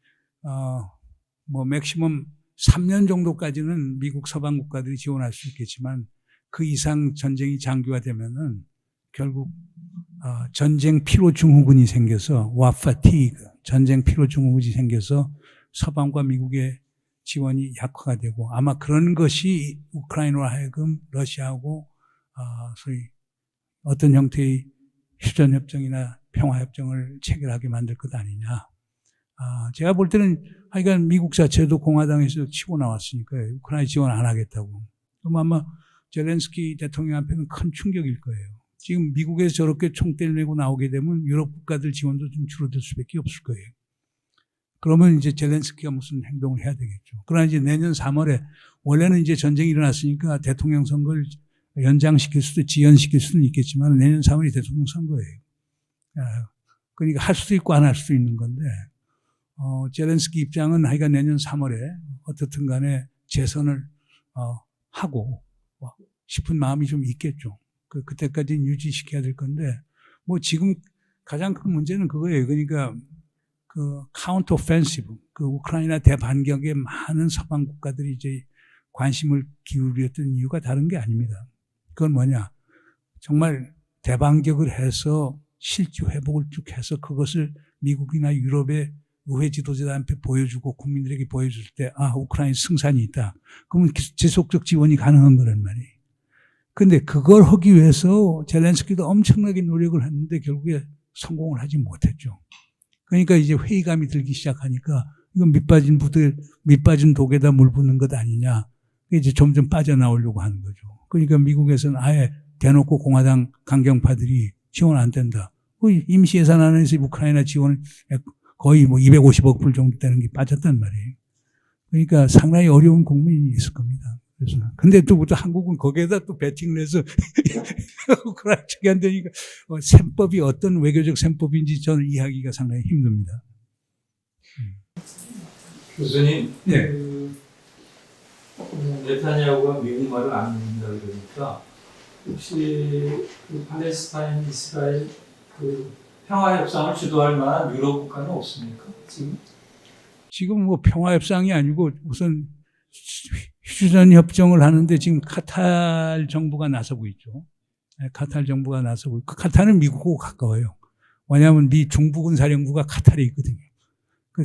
맥시멈 3년 정도까지는 미국 서방 국가들이 지원할 수 있겠지만 그 이상 전쟁이 장기화되면은 결국 전쟁 피로 증후군이 생겨서 와파티그 전쟁 피로 증후군이 생겨서 서방과 미국의 지원이 약화가 되고 아마 그런 것이 우크라이나로 하여금 러시아하고 소위 어떤 형태의 휴전협정이나 평화협정을 체결하게 만들 것 아니냐. 제가 볼 때는 하여간 미국 자체도 공화당에서 치고 나왔으니까요. 우크라이나 지원 안 하겠다고. 그럼 아마 젤렌스키 대통령 앞에는 큰 충격일 거예요. 지금 미국에서 저렇게 총대를 메고 나오게 되면 유럽 국가들 지원도 좀 줄어들 수밖에 없을 거예요. 그러면 이제 젤렌스키가 무슨 행동을 해야 되겠죠. 그러나 이제 내년 3월에 원래는 이제 전쟁이 일어났으니까 대통령 선거를 연장시킬 수도 지연시킬 수는 있겠지만 내년 3월이 대통령 선거예요. 그러니까 할 수도 있고 안 할 수도 있는 건데 젤렌스키 입장은 하여간 내년 3월에 어떻든 간에 재선을 하고 싶은 마음이 좀 있겠죠. 그때까지는 유지시켜야 될 건데 뭐 지금 가장 큰 문제는 그거예요. 그러니까 그 카운터 오펜시브 그 우크라이나 대반격에 많은 서방 국가들이 이제 관심을 기울였던 이유가 다른 게 아닙니다. 그건 뭐냐? 정말 대반격을 해서 실주 회복을 쭉 해서 그것을 미국이나 유럽의 의회 지도자들한테 보여주고 국민들에게 보여줄 때 우크라이나 승산이 있다. 그러면 지속적 지원이 가능한 거란 말이에요. 근데 그걸 하기 위해서 젤렌스키도 엄청나게 노력을 했는데 결국에 성공을 하지 못했죠. 그러니까 이제 회의감이 들기 시작하니까 이건 밑빠진 독에다 물 붓는 것 아니냐. 이제 점점 빠져나오려고 하는 거죠. 그러니까 미국에서는 아예 대놓고 공화당 강경파들이 지원 안 된다. 임시 예산안에서 우크라이나 지원 거의 250억 불 정도 되는 게 빠졌단 말이에요. 그러니까 상당히 어려운 국민이 있을 겁니다. 그래서 근데 또 한국은 거기에다 또 배팅을 해서 우크라이나 측이 안 되니까 셈법이 어떤 외교적 셈법인지 저는 이해하기가 상당히 힘듭니다. 교수님, 네. 네타냐후가 미국 말을 안 듣는다 그러니까 혹시 그 팔레스타인 이스라엘 그 평화 협상을 주도할 만한 유럽 국가는 없습니까? 지금 뭐 평화협상이 아니고 우선 휴전 협정을 하는데 지금 카타르 정부가 나서고 있죠. 네, 카타르 정부가 나서고 있고 카타르는 미국하고 가까워요. 왜냐하면 미 중부군 사령부가 카타르에 있거든요.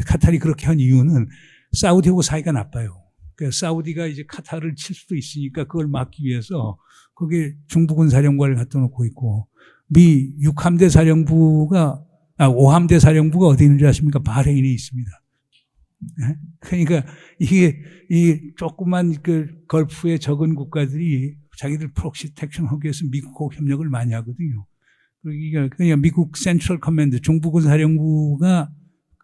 카타르이 그렇게 한 이유는 사우디하고 사이가 나빠요. 그러니까 사우디가 이제 카타르를 칠 수도 있으니까 그걸 막기 위해서 거기에 중부군 사령관을 갖다 놓고 있고 미 6함대 사령부가 5함대 사령부가 어디 있는지 아십니까? 바레인에 있습니다. 네? 그러니까 이게 이 조그만 그 걸프의 적은 국가들이 자기들 프록시 택션 하기 위해서 미국하고 협력을 많이 하거든요. 그러니까 미국 센트럴 커맨드 중부군 사령부가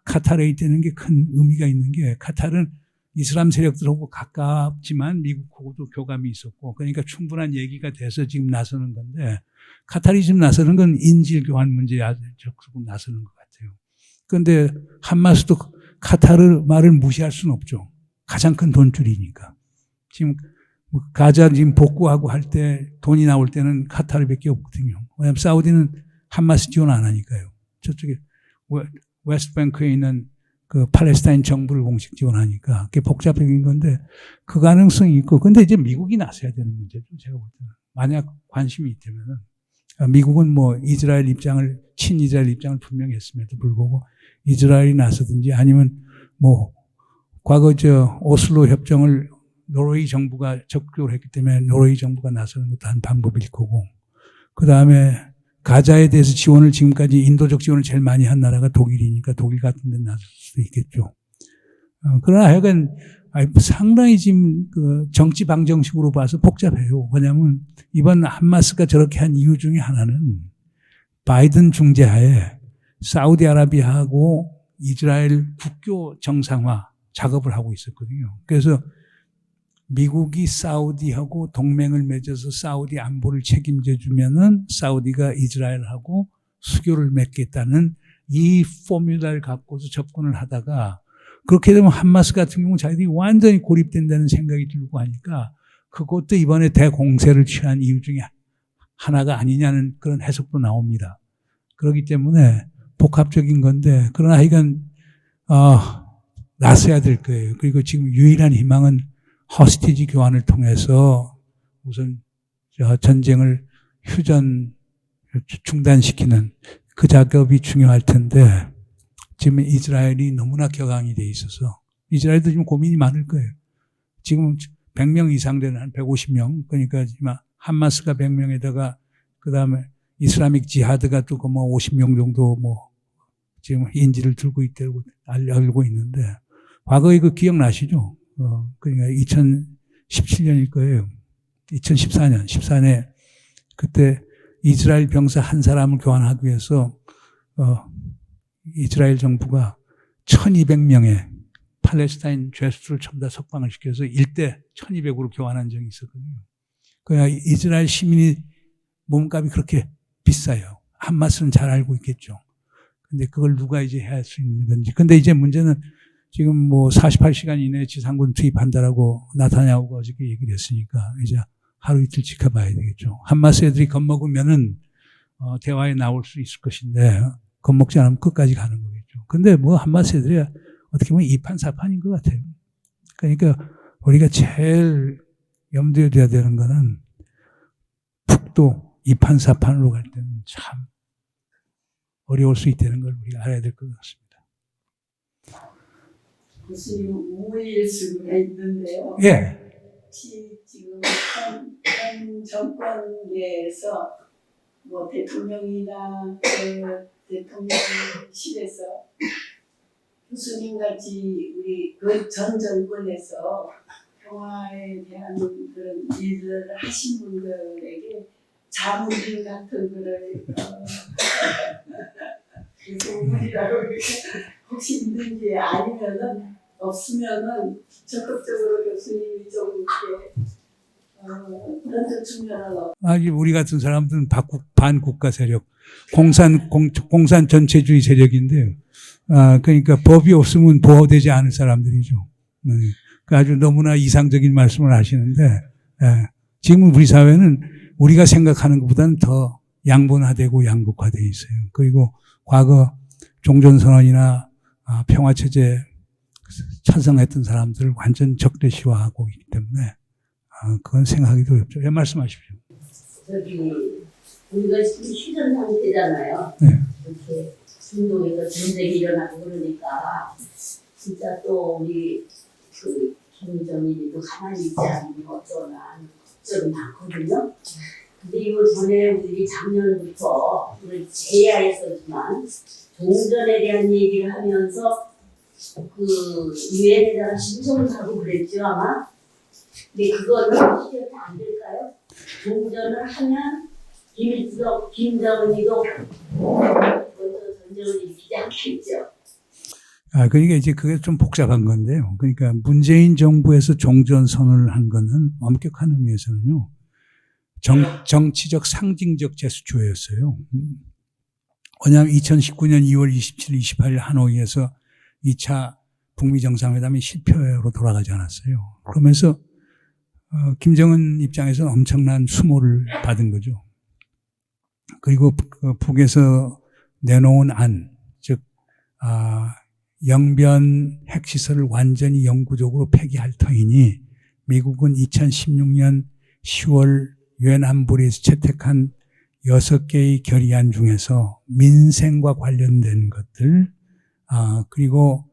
카타르에 있다는 게 큰 의미가 있는 게 카타르는 이슬람 세력들하고 가깝지만 미국하고도 교감이 있었고 그러니까 충분한 얘기가 돼서 지금 나서는 건데 카타르이 지금 나서는 건 인질 교환 문제에 아주 적극적으로 나서는 것 같아요. 그런데 하마스도 카타르 말을 무시할 수는 없죠. 가장 큰 돈줄이니까. 지금 가자 지금 복구하고 할 때 돈이 나올 때는 카타르밖에 없거든요. 왜냐하면 사우디는 하마스 지원 안 하니까요. 저쪽에 웨스트뱅크에 있는 그 팔레스타인 정부를 공식 지원하니까 그게 복잡한 건데 그 가능성이 있고 근데 이제 미국이 나서야 되는 문제죠. 제가 볼 때는. 만약 관심이 있다면은 미국은 뭐 이스라엘 입장을 친이스라엘 입장을 분명히 했음에도 불구하고 이스라엘이 나서든지 아니면 뭐 과거 오슬로 협정을 노르웨이 정부가 적극적으로 했기 때문에 노르웨이 정부가 나서는 것도 한 방법일 거고 그 다음에 가자에 대해서 지원을 지금까지 인도적 지원을 제일 많이 한 나라가 독일이니까 독일 같은 데 나설 수도 있겠죠. 그러나 하여간 상당히 지금 그 정치 방정식으로 봐서 복잡해요. 왜냐하면 이번 하마스가 저렇게 한 이유 중에 하나는 바이든 중재하에 사우디아라비아하고 이스라엘 국교 정상화 작업을 하고 있었거든요. 그래서 미국이 사우디하고 동맹을 맺어서 사우디 안보를 책임져 주면은 사우디가 이스라엘하고 수교를 맺겠다는 이 포뮬라를 갖고서 접근을 하다가 그렇게 되면 하마스 같은 경우는 자기들이 완전히 고립된다는 생각이 들고 하니까 그것도 이번에 대공세를 취한 이유 중에 하나가 아니냐는 그런 해석도 나옵니다. 그렇기 때문에 복합적인 건데 그러나 하여간 나서야 될 거예요. 그리고 지금 유일한 희망은 허스티지 교환을 통해서 우선 전쟁을 중단시키는 그 작업이 중요할 텐데 지금 이스라엘이 너무나 격앙이 돼 있어서 이스라엘도 지금 고민이 많을 거예요. 지금 100명 이상 되는 한 150명 그러니까 하마스가 100명에다가 그 다음에 이슬라믹 지하드가 또 뭐 50명 정도 뭐 지금 인지를 들고 있다고 알고 있는데 과거에 그 기억나시죠? 그러니까 2017년일 거예요. 14년에 그때 이스라엘 병사 한 사람을 교환하기 위해서 이스라엘 정부가 1200명의 팔레스타인 죄수를 전부 다 석방을 시켜서 1대 1200으로 교환한 적이 있었거든요. 그러니까 이스라엘 시민이 몸값이 그렇게 비싸요. 하마스는 잘 알고 있겠죠. 근데 그걸 누가 이제 할 수 있는 건지. 근데 이제 문제는 지금 뭐 48시간 이내에 지상군 투입한다라고 나타냐후가 어저께 얘기를 했으니까 이제 하루 이틀 지켜봐야 되겠죠. 하마스 애들이 겁먹으면은 대화에 나올 수 있을 것인데 겁먹지 않으면 끝까지 가는 거겠죠. 근데 뭐 하마스 애들이 어떻게 보면 이판사판인 것 같아요. 그러니까 우리가 제일 염두에 둬야 되는 거는 북도 이판사판으로 갈 때는 참 어려울 수 있다는 걸 우리가 알아야 될 것 같습니다. 교수님 우일 수가 있는데요. 예. 혹시 지금 현 정권 내에서 뭐 대통령이나 그 대통령실에서 교수님 같이 우리 그 전 정권에서 평화에 대한 그런 일을 하신 분들에게 자문들 같은 거를 우리라고 혹시 있는지 아니면은 없으면은 적극적으로 교수님이 좀 이렇게 그런 측면은 아니 우리 같은 사람들은 반국가 세력, 공산 전체주의 세력인데요. 그러니까 법이 없으면 보호되지 않을 사람들이죠. 그 아주 너무나 이상적인 말씀을 하시는데, 지금 우리 사회는 우리가 생각하는 것보다는 더 양분화되고 양극화되어 있어요. 그리고 과거 종전선언이나 평화체제 찬성했던 사람들을 완전 적대시화하고 있기 때문에 그건 생각하기도 어렵죠. 왜 말씀하십시오. 우리가 지금 휴전 상태잖아요. 네. 이렇게 중동에서 전쟁이 일어나고 그러니까 진짜 또 우리 그 김정일이도 가만히 있지 않으면 어쩌나 걱정이 많거든요. 근데 이거 전에 우리 작년부터 우리 제야에서지만 종전에 대한 얘기를 하면서 그 유엔에다가 신청을 하고 그랬죠 아마. 근데 그거는 실현이 안 될까요? 종전을 하면 김정은이도 먼저 전쟁을 일으키지 않겠죠. 그러니까 이제 그게 좀 복잡한 건데요. 그러니까 문재인 정부에서 종전 선언을 한 거는 엄격한 의미에서는요. 정치적 상징적 제스처였어요. 왜냐하면 2019년 2월 27일, 28일 하노이에서 2차 북미 정상회담이 실패로 돌아가지 않았어요. 그러면서 김정은 입장에서는 엄청난 수모를 받은 거죠. 그리고 북에서 내놓은 안, 즉 영변 핵시설을 완전히 영구적으로 폐기할 터이니 미국은 2016년 10월 유엔 안보리에서 채택한 6개의 결의안 중에서 민생과 관련된 것들, 그리고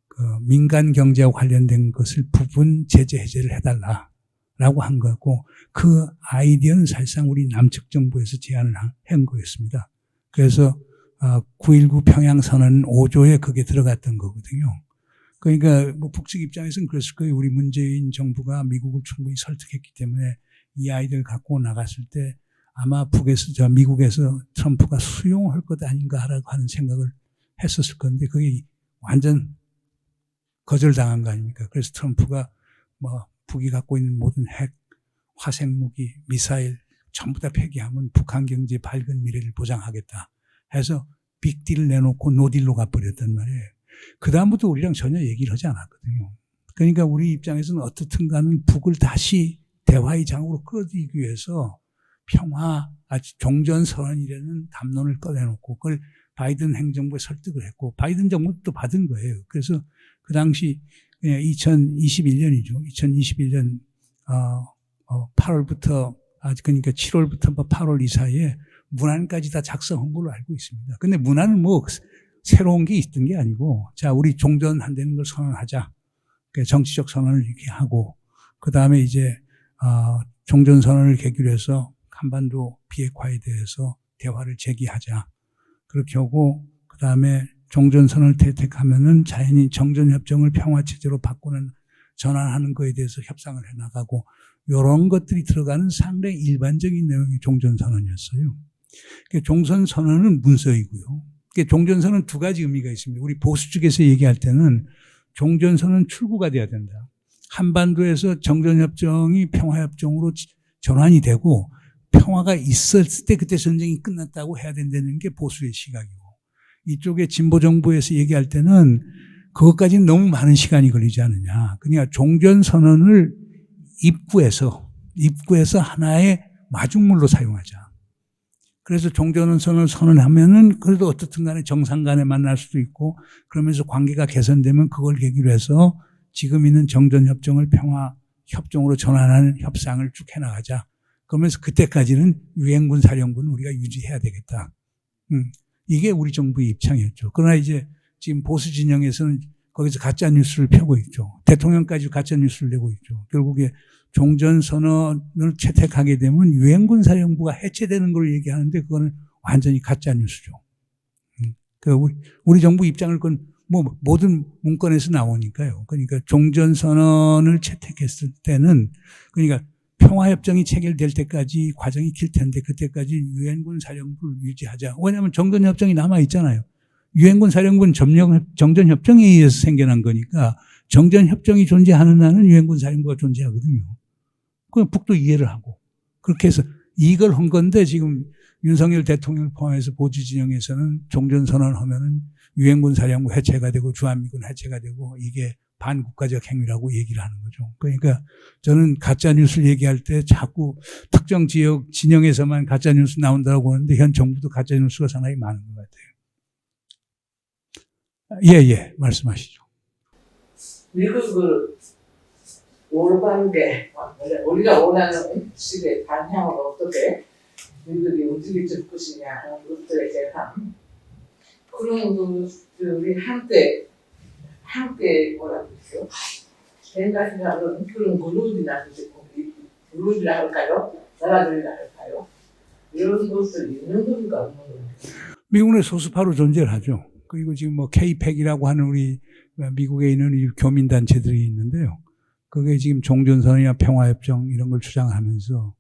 그 민간 경제와 관련된 것을 부분 제재 해제를 해달라라고 한 거고, 그 아이디어는 사실상 우리 남측 정부에서 제안을 한 거였습니다. 그래서 9.19 평양선언 5조에 그게 들어갔던 거거든요. 그러니까 뭐 북측 입장에서는 그랬을 거예요. 우리 문재인 정부가 미국을 충분히 설득했기 때문에 이 아이들 갖고 나갔을 때 아마 미국에서 트럼프가 수용할 것 아닌가라고 하는 생각을 했었을 건데 그게 완전 거절당한 거 아닙니까? 그래서 트럼프가 뭐 북이 갖고 있는 모든 핵, 화생무기, 미사일 전부 다 폐기하면 북한 경제의 밝은 미래를 보장하겠다 해서 빅딜을 내놓고 노딜로 가버렸단 말이에요. 그 다음부터 우리랑 전혀 얘기를 하지 않았거든요. 그러니까 우리 입장에서는 어떻든 간에 북을 다시 대화의 장으로 끌어들이기 위해서 평화, 종전선언이라는 담론을 꺼내놓고 그걸 바이든 행정부에 설득을 했고 바이든 정부도 또 받은 거예요. 그래서 그 당시 2021년이죠. 2021년 8월부터 그러니까 7월부터 8월 이 사이에 문안까지 다 작성한 걸로 알고 있습니다. 근데 문안은 뭐 새로운 게 있던 게 아니고 자 우리 종전한다는 걸 선언하자. 그러니까 정치적 선언을 이렇게 하고 그 다음에 이제 종전선언을 계기로 해서 한반도 비핵화에 대해서 대화를 제기하자. 그렇게 하고 그 다음에 종전선언을 채택하면은 자연히 정전협정을 평화체제로 바꾸는 전환하는 거에 대해서 협상을 해나가고 이런 것들이 들어가는 상당히 일반적인 내용이 종전선언이었어요. 그러니까 종전선언은 문서이고요. 그러니까 종전선언은 두 가지 의미가 있습니다. 우리 보수 쪽에서 얘기할 때는 종전선언 출구가 돼야 된다. 한반도에서 정전협정이 평화협정으로 전환이 되고 평화가 있었을 때 그때 전쟁이 끝났다고 해야 된다는 게 보수의 시각이고 이쪽에 진보정부에서 얘기할 때는 그것까지는 너무 많은 시간이 걸리지 않느냐. 그러니까 종전선언을 입구에서 하나의 마중물로 사용하자. 그래서 종전선언을 선언하면은 그래도 어떻든 간에 정상 간에 만날 수도 있고 그러면서 관계가 개선되면 그걸 계기로 해서 지금 있는 정전협정을 평화협정으로 전환하는 협상을 쭉 해나가자. 그러면서 그때까지는 유엔군 사령부는 우리가 유지해야 되겠다. 이게 우리 정부의 입장이었죠. 그러나 이제 지금 보수 진영에서는 거기서 가짜 뉴스를 펴고 있죠. 대통령까지 가짜 뉴스를 내고 있죠. 결국에 종전선언을 채택하게 되면 유엔군 사령부가 해체되는 걸 얘기하는데 그거는 완전히 가짜 뉴스죠. 우리 정부 입장을 그건 뭐 모든 문건에서 나오니까요. 그러니까 종전선언을 채택했을 때는 그러니까 평화협정이 체결될 때까지 과정이 길 텐데 그때까지 유엔군 사령부를 유지하자. 왜냐하면 정전협정이 남아있잖아요. 유엔군 사령부는 정전협정에 의해서 생겨난 거니까 정전협정이 존재하는 한은 유엔군 사령부가 존재하거든요. 그냥 북도 이해를 하고 그렇게 해서 이걸 한 건데 지금 윤석열 대통령을 포함해서 보수 진영에서는 종전선언을 하면은 유엔군 사령부 해체가 되고 주한미군 해체가 되고 이게 반국가적 행위라고 얘기를 하는 거죠. 그러니까 저는 가짜뉴스를 얘기할 때 자꾸 특정 지역 진영에서만 가짜뉴스 나온다고 하는데 현 정부도 가짜뉴스가 상당히 많은 것 같아요. 예, 말씀하시죠. 미국을 올바르게 우리가 원하는 식의 방향으로 어떻게 미국이 움직일 것이냐 하는 것들에 대한 그런 것들이 함께 뭐라 그러죠? 생각하는 그런 그룹이라 할까요? 나라들이라 할까요? 이런 것들이 있는 건가 없는 건가? 미국의 소수파로 존재를 하죠. 그리고 지금 뭐 K-PAC이라고 하는 우리 미국에 있는 이 교민단체들이 있는데요. 그게 지금 종전선언이나 평화협정 이런 걸 주장하면서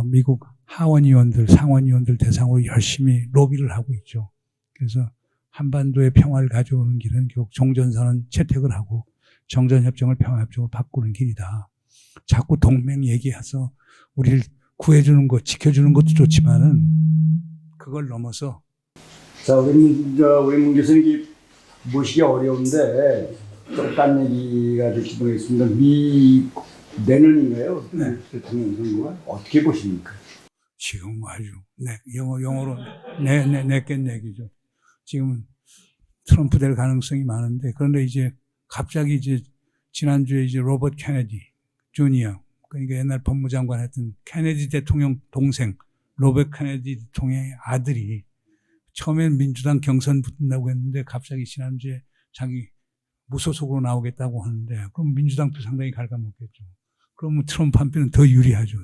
미국 하원의원들, 상원의원들 대상으로 열심히 로비를 하고 있죠. 그래서 한반도의 평화를 가져오는 길은 결국 종전선언 채택을 하고 정전협정을 평화협정으로 바꾸는 길이다. 자꾸 동맹 얘기해서 우리를 구해주는 것, 지켜주는 것도 좋지만은 그걸 넘어서 자, 우리 문 교수님 모시기 어려운데 좀 딴 얘기가 될지도 모르겠습니다. 내년인가요? 네. 대통령 선거가 어떻게 보십니까? 지금 아주 영어로 내깬 얘기죠. 지금 트럼프 될 가능성이 많은데 그런데 이제 갑자기 이제 지난주에 이제 로버트 케네디 주니어 그러니까 옛날 법무장관 했던 케네디 대통령 동생 로버트 케네디 대통령의 아들이 처음엔 민주당 경선 붙는다고 했는데 갑자기 지난주에 자기 무소속으로 나오겠다고 하는데 그럼 민주당도 상당히 갉아먹겠죠. 그러면 트럼프 한편은 더 유리하죠.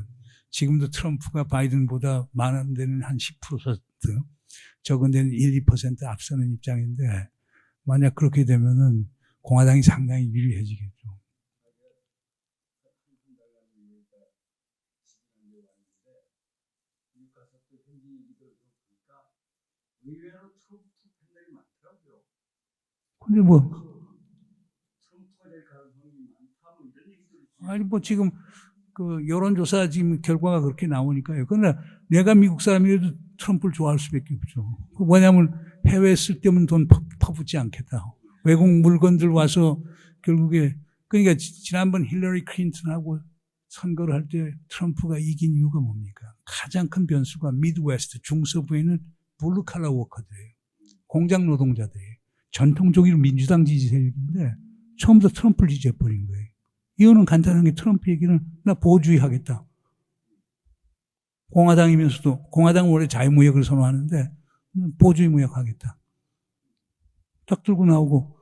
지금도 트럼프가 바이든보다 많은 데는 한 10% 적은 데는 1, 2% 앞서는 입장인데 만약 그렇게 되면은 공화당이 상당히 유리해지겠죠. 근데 아니 지금 그 여론조사 지금 결과가 그렇게 나오니까요. 그러나 내가 미국 사람이라도 트럼프를 좋아할 수밖에 없죠. 그 뭐냐면 해외에 쓸데없는 돈 퍼붓지 않겠다. 외국 물건들 와서 결국에 그러니까 지난번 힐러리 클린턴하고 선거를 할 때 트럼프가 이긴 이유가 뭡니까? 가장 큰 변수가 미드웨스트 중서부에는 블루칼라 워커들이에요. 공장 노동자들이에요. 전통적으로 민주당 지지 세력인데 처음부터 트럼프를 지지해버린 거예요. 이거는 간단하게 트럼프 얘기는 나 보호주의 하겠다. 공화당이면서도 공화당은 원래 자유무역을 선호하는데 보호주의 무역하겠다. 딱 들고 나오고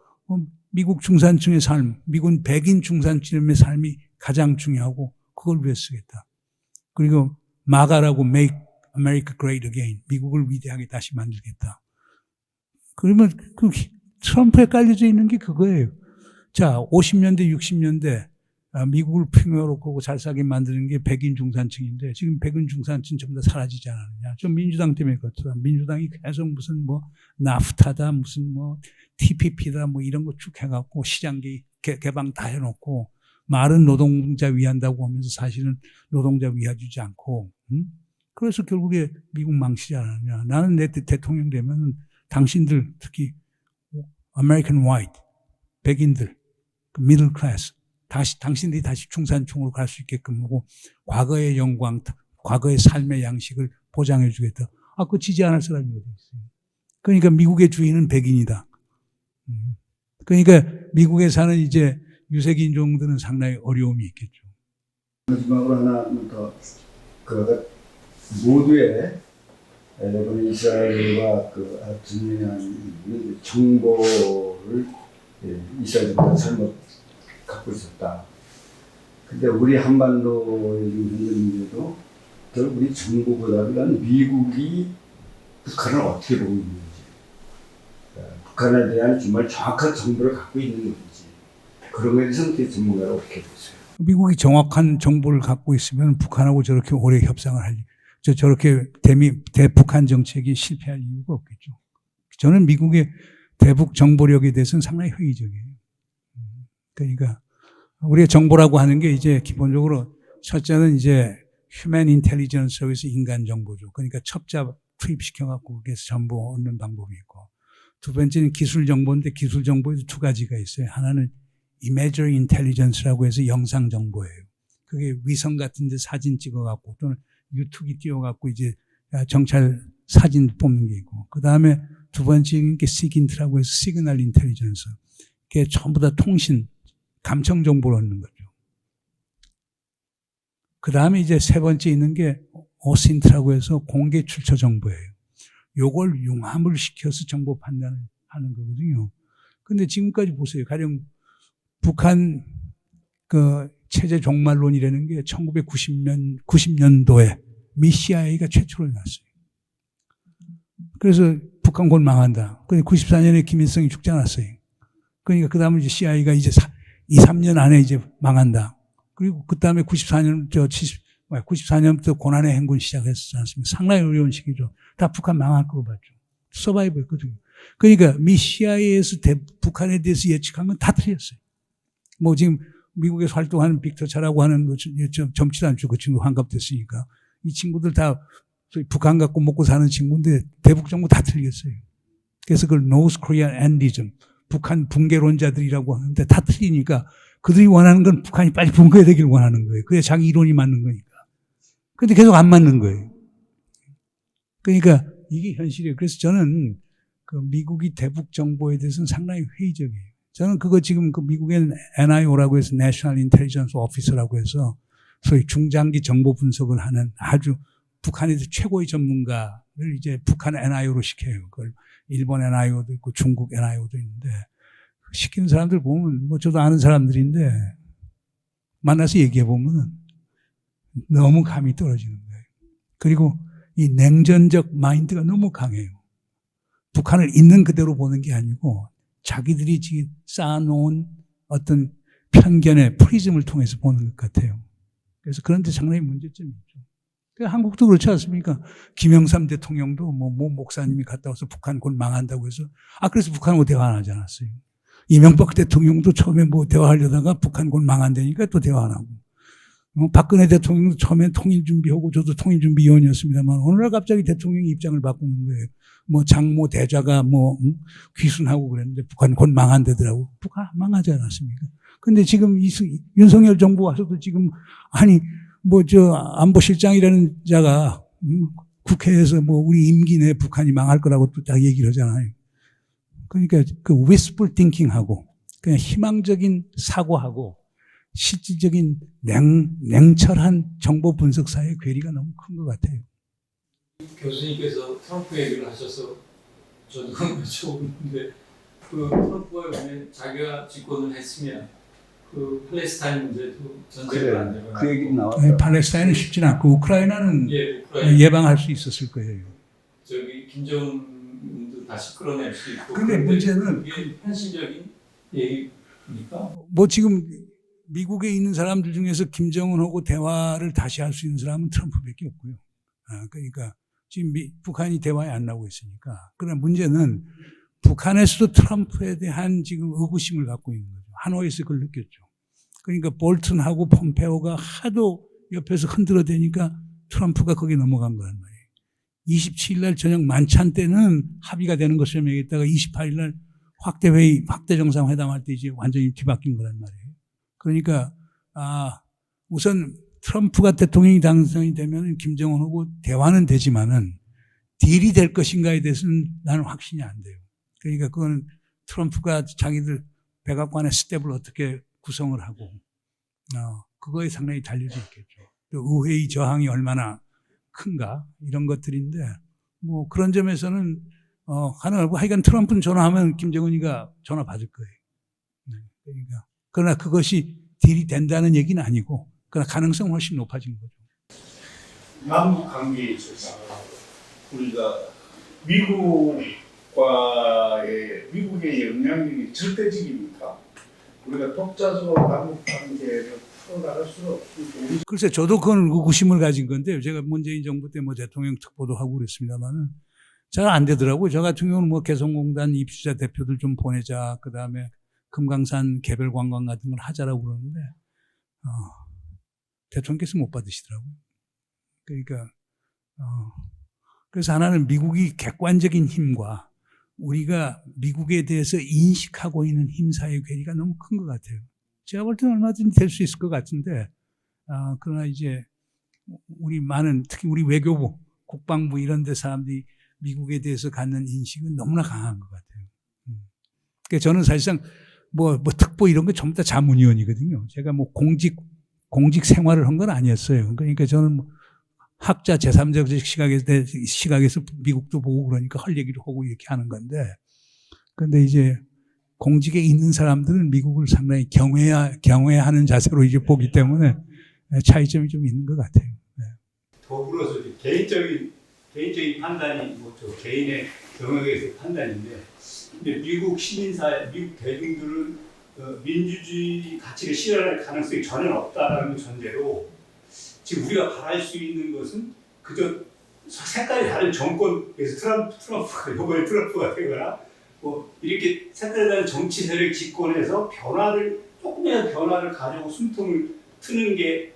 미국 중산층의 삶, 미국 백인 중산층의 삶이 가장 중요하고 그걸 위해 쓰겠다. 그리고 마가라고 Make America Great Again, 미국을 위대하게 다시 만들겠다. 그러면 그 트럼프에 깔려져 있는 게 그거예요. 자, 50년대, 60년대 미국을 풍요롭고 잘 살게 만드는 게 백인 중산층인데 지금 백인 중산층 전부 다 사라지지 않았느냐. 좀 민주당 때문에 그렇더라. 민주당이 계속 무슨 나프타다 무슨 TPP다 이런 거 쭉 해갖고 시장 개방 다 해놓고 말은 노동자 위한다고 하면서 사실은 노동자 위해주지 않고 그래서 결국에 미국 망치지 않았냐. 나는 내 대통령 되면 당신들 특히 American White 백인들 미들 클래스 당신들이 다시 중산층으로 갈 수 있게끔 하고 과거의 영광, 과거의 삶의 양식을 보장해 주겠다. 그거 지지 않을 사람이 어디 있어요. 그러니까 미국의 주인은 백인이다. 그러니까 미국에 사는 이제 유색 인종들은 상당히 어려움이 있겠죠. 마지막으로 하나 더 모두의 이번에 이스라엘과 진행한 정보를 이스라엘보다 잘못 갖고 있었다. 근데 우리 한반도의 현재 문제도 우리 정부보다는 미국이 북한을 어떻게 보고 있는지, 북한에 대한 정말 정확한 정보를 갖고 있는 건지 그런 거에 대해서 전문가가 어떻게 보세요? 미국이 정확한 정보를 갖고 있으면 북한하고 저렇게 오래 협상을 저렇게 대북한 정책이 실패할 이유가 없겠죠. 저는 미국의 대북 정보력에 대해서는 상당히 회의적이에요. 그러니까 우리가 정보라고 하는 게 이제 기본적으로 첫째는 이제 휴먼 인텔리전스라고 해서 인간 정보죠. 그러니까 첩자 투입시켜갖고 거기에서 정보 얻는 방법이 있고, 두 번째는 기술 정보인데 기술 정보에도 두 가지가 있어요. 하나는 imagery intelligence라고 해서 영상 정보예요. 그게 위성 같은 데 사진 찍어갖고 또는 유튜브 띄워갖고 이제 정찰 사진 뽑는 게 있고, 그 다음에 두 번째는 게 시긴트라고 해서 시그널 인텔리전스. 그게 전부 다 통신, 감청 정보를 얻는 거죠. 그 다음에 이제 세 번째 있는 게 오신트라고 해서 공개 출처 정보예요. 요걸 융합을 시켜서 정보 판단을 하는 거거든요. 근데 지금까지 보세요. 가령 북한 그 체제 종말론이라는 게 1990년도에 미 CIA가 최초로 났어요. 그래서 북한 곧 망한다. 근데 94년에 김일성이 죽지 않았어요. 그러니까 그 다음에 이제 CIA가 이제 2, 3년 안에 이제 망한다. 그리고 그 다음에 94년부터 고난의 행군 시작했지 않습니까? 상당히 어려운 시기죠. 다 북한 망할 거로 봤죠. 서바이브 했거든요. 그러니까 미 CIA에서 북한에 대해서 예측한 건 다 틀렸어요. 뭐 지금 미국에서 활동하는 빅터 차라고 하는 거 젊지도 않죠. 그 친구 환갑됐으니까. 이 친구들 다 북한 갖고 먹고 사는 친구인데 대북 정보 다 틀렸어요. 그래서 그걸 North Korean Endism, 북한 붕괴론자들이라고 하는데 다 틀리니까 그들이 원하는 건 북한이 빨리 붕괴되길 원하는 거예요. 그래 자기 이론이 맞는 거니까. 근데 계속 안 맞는 거예요. 그러니까 이게 현실이에요. 그래서 저는 그 미국이 대북 정보에 대해서는 상당히 회의적이에요. 저는 그거 지금 그 미국의 NIO라고 해서 National Intelligence Officer라고 해서 소위 중장기 정보 분석을 하는 아주 북한에서 최고의 전문가를 이제 북한 NIO로 시켜요. 그걸 일본 NIO도 있고 중국 NIO도 있는데 시키는 사람들 보면 뭐 저도 아는 사람들인데 만나서 얘기해 보면은 너무 감이 떨어지는 거예요. 그리고 이 냉전적 마인드가 너무 강해요. 북한을 있는 그대로 보는 게 아니고 자기들이 지금 쌓아놓은 어떤 편견의 프리즘을 통해서 보는 것 같아요. 그래서 그런데 상당히 문제점이 있죠. 한국도 그렇지 않습니까? 김영삼 대통령도 뭐 목사님이 갔다 와서 북한 곧 망한다고 해서 그래서 북한하고 대화 안 하지 않았어요. 이명박 대통령도 처음에 뭐 대화하려다가 북한 곧 망한다니까 또 대화 안 하고. 박근혜 대통령도 처음에 통일 준비하고 저도 통일 준비위원이었습니다만 오늘날 갑자기 대통령이 입장을 바꾸는 거예요. 뭐 장모 대자가 뭐 귀순하고 그랬는데 북한 곧 망한다더라고. 북한 망하지 않았습니까? 근데 지금 윤석열 정부 와서도 지금 뭐 안보실장이라는 자가 국회에서 뭐 우리 임기 내에 북한이 망할 거라고 또 딱 얘기를 하잖아요. 그러니까 그 wishful thinking하고 그냥 희망적인 사고하고 실질적인 냉철한 정보 분석 사이의 괴리가 너무 큰 것 같아요. 교수님께서 트럼프 얘기를 하셔서 저도 여쭤보는데 그 트럼프가 왜 자기가 집권을 했으면 그 팔레스타인 문제도 전제를 안 되고 그 얘기 나왔어요. 팔레스타인은 쉽진 않고 우크라이나는 우크라이나. 예방할 수 있었을 거예요. 저기 김정은도 다시 끌어낼 수 있고. 근데 문제는 이게 현실적인 얘기니까. 뭐 지금 미국에 있는 사람들 중에서 김정은하고 대화를 다시 할 수 있는 사람은 트럼프밖에 없고요. 그러니까 지금 북한이 대화에 안 나오고 있으니까. 그러나 문제는 북한에서도 트럼프에 대한 지금 의구심을 갖고 있는 거죠. 하노이에서 그걸 느꼈죠. 그러니까 볼튼하고 폼페오가 하도 옆에서 흔들어대니까 트럼프가 거기에 넘어간 거란 말이에요. 27일 날 저녁 만찬 때는 합의가 되는 것을 명했다가 28일 날 확대회의, 확대 정상회담할 때 이제 완전히 뒤바뀐 거란 말이에요. 그러니까 우선 트럼프가 대통령이 당선이 되면 김정은하고 대화는 되지만은 딜이 될 것인가에 대해서는 나는 확신이 안 돼요. 그러니까 그거는 트럼프가 자기들 백악관의 스텝을 어떻게 구성을 하고 그거에 상당히 달려져 있겠죠. 또 의회의 저항이 얼마나 큰가 이런 것들인데 뭐 그런 점에서는 가능하고 하여간 트럼프는 전화하면 김정은이가 전화 받을 거예요. 네, 그러니까 그러나 그것이 딜이 된다는 얘기는 아니고 그러나 가능성은 훨씬 높아진 거죠. 남북 관계에 있어서 우리가 미국의 영향력이 절대적입니까? 우리가 독자적으로 남북 관계를 풀어나갈 수는 없습니다. 글쎄 저도 그건 의구심을 가진 건데 제가 문재인 정부 때 뭐 대통령 특보도 하고 그랬습니다만은 잘 안 되더라고요. 저 같은 경우는 뭐 개성공단 입주자 대표들 좀 보내자, 그 다음에 금강산 개별 관광 같은 걸 하자라고 그러는데 대통령께서 못 받으시더라고요. 그러니까 그래서 하나는 미국이 객관적인 힘과 우리가 미국에 대해서 인식하고 있는 힘 사이의 괴리가 너무 큰 것 같아요. 제가 볼 때는 얼마든지 될 수 있을 것 같은데, 그러나 이제 우리 많은, 특히 우리 외교부, 국방부 이런 데 사람들이 미국에 대해서 갖는 인식은 너무나 강한 것 같아요. 그러니까 저는 사실상 뭐 특보 이런 거 전부 다 자문위원이거든요. 제가 뭐 공직 생활을 한 건 아니었어요. 그러니까 저는 뭐 학자 제3적 시각에서 미국도 보고 그러니까 할 얘기를 하고 이렇게 하는 건데, 근데 이제 공직에 있는 사람들은 미국을 상당히 경외하는 자세로 이제 보기 때문에 차이점이 좀 있는 것 같아요. 네. 더불어서 개인적인 판단이 저 개인의 영역에서 판단인데, 근데 미국 시민사회, 미국 대중들은 민주주의 가치를 실현할 가능성이 전혀 없다라는 전제로 지금 우리가 바랄 수 있는 것은 그저 색깔이 다른 정권에서 트럼프가 이번에 트럼프가 되거나 뭐 이렇게 색깔이 다른 정치 세력 집권에서 조금이라도 변화를 가지고 숨통을 트는 게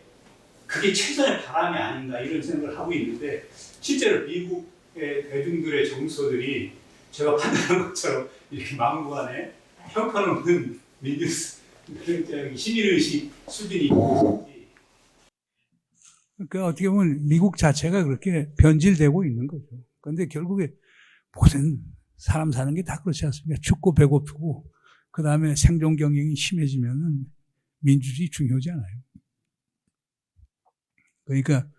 그게 최선의 바람이 아닌가 이런 생각을 하고 있는데, 실제로 미국의 대중들의 정서들이 제가 판단한 것처럼 이렇게 막무가내 형편없는 시민의식 수준이 있는지. 그러니까 어떻게 보면 미국 자체가 그렇게 변질되고 있는 거죠. 그런데 결국에 모든 사람 사는 게 다 그렇지 않습니까? 춥고 배고프고 그 다음에 생존 경쟁이 심해지면은 민주주의 중요하지 않아요. 그러니까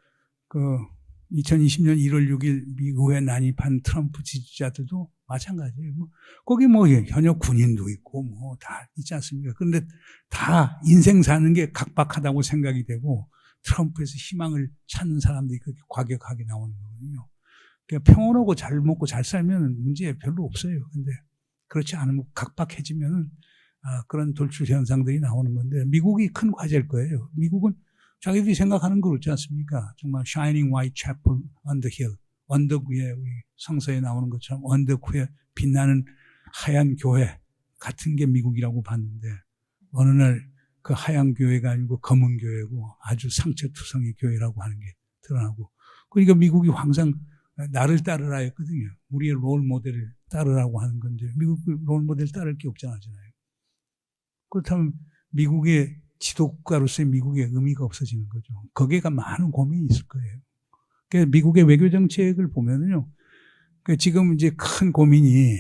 2020년 1월 6일 미국에 난입한 트럼프 지지자들도 마찬가지예요. 거기 현역 군인도 있고 다 있지 않습니까? 그런데 다 인생 사는 게 각박하다고 생각이 되고 트럼프에서 희망을 찾는 사람들이 그렇게 과격하게 나오는 거거든요. 그러니까 평온하고 잘 먹고 잘 살면 문제 별로 없어요. 근데 그렇지 않으면 각박해지면은 그런 돌출 현상들이 나오는 건데, 미국이 큰 과제일 거예요. 미국은 자기들이 생각하는 거 그렇지 않습니까? 정말 shining white chapel on the hill, 언덕 위에 우리 성서에 나오는 것처럼 언덕 위에 빛나는 하얀 교회 같은 게 미국이라고 봤는데, 어느 날 그 하얀 교회가 아니고 검은 교회고 아주 상처투성의 교회라고 하는 게 드러나고, 그러니까 미국이 항상 나를 따르라 했거든요. 우리의 롤 모델을 따르라고 하는 건데, 미국 롤 모델 따를 게 없잖아요. 그렇다면 미국의 지도국가로서의 미국의 의미가 없어지는 거죠. 거기에가 많은 고민이 있을 거예요. 그러니까 미국의 외교 정책을 보면은요, 지금 이제 큰 고민이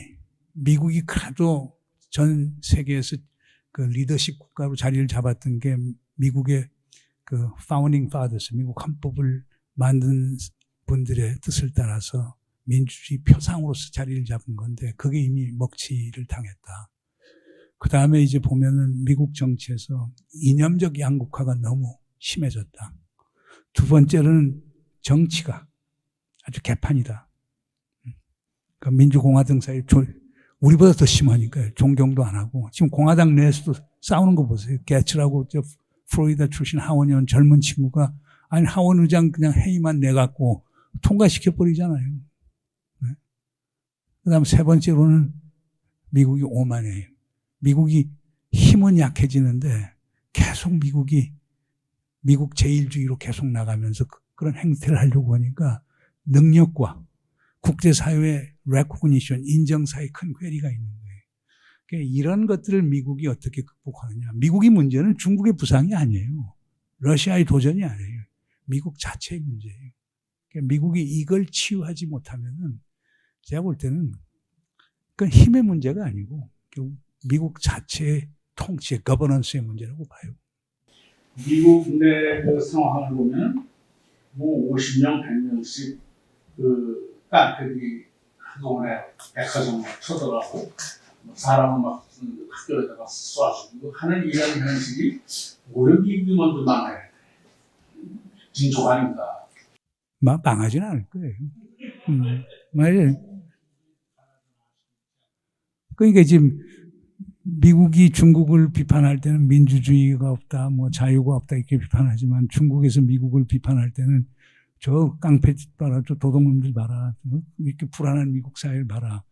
미국이 그래도 전 세계에서 그 리더십 국가로 자리를 잡았던 게 미국의 그 founding fathers, 미국 헌법을 만든 분들의 뜻을 따라서 민주주의 표상으로서 자리를 잡은 건데, 그게 이미 먹칠을 당했다. 그 다음에 이제 보면은 미국 정치에서 이념적 양극화가 너무 심해졌다. 두 번째로는 정치가 아주 개판이다. 그러니까 민주공화 등 사이 우리보다 더 심하니까요. 존경도 안 하고. 지금 공화당 내에서도 싸우는 거 보세요. 게츠라고 플로리다 출신 하원 의원 젊은 친구가 하원 의장 그냥 회의만 내갖고 통과시켜버리잖아요. 네? 그 다음 세 번째로는 미국이 오만해요. 미국이 힘은 약해지는데 계속 미국 제일주의로 계속 나가면서 그런 행태를 하려고 하니까 능력과 국제사회의 recognition, 인정 사이에 큰 괴리가 있는 거예요. 그러니까 이런 것들을 미국이 어떻게 극복하느냐. 미국의 문제는 중국의 부상이 아니에요. 러시아의 도전이 아니에요. 미국 자체의 문제예요. 그러니까 미국이 이걸 치유하지 못하면은 제가 볼 때는 그건 힘의 문제가 아니고 미국 자체의 통치의 거버넌스의 문제라고 봐요. 미국 내 그 상황을 보면 50명, 100명씩 그 깡패들이 한동안에 백화점 쳐들어가고 사람을 막 학교에다가 쏴주고 하는 이런 현실이 오히려 미국이 먼저 망해야 돼. 진족 아닌가. 망하지는 않을 거예요. 맞아요. 그러니까 지금 미국이 중국을 비판할 때는 민주주의가 없다, 자유가 없다 이렇게 비판하지만, 중국에서 미국을 비판할 때는 저 깡패 봐라, 저 도둑놈들 봐라, 이렇게 불안한 미국 사회를 봐라.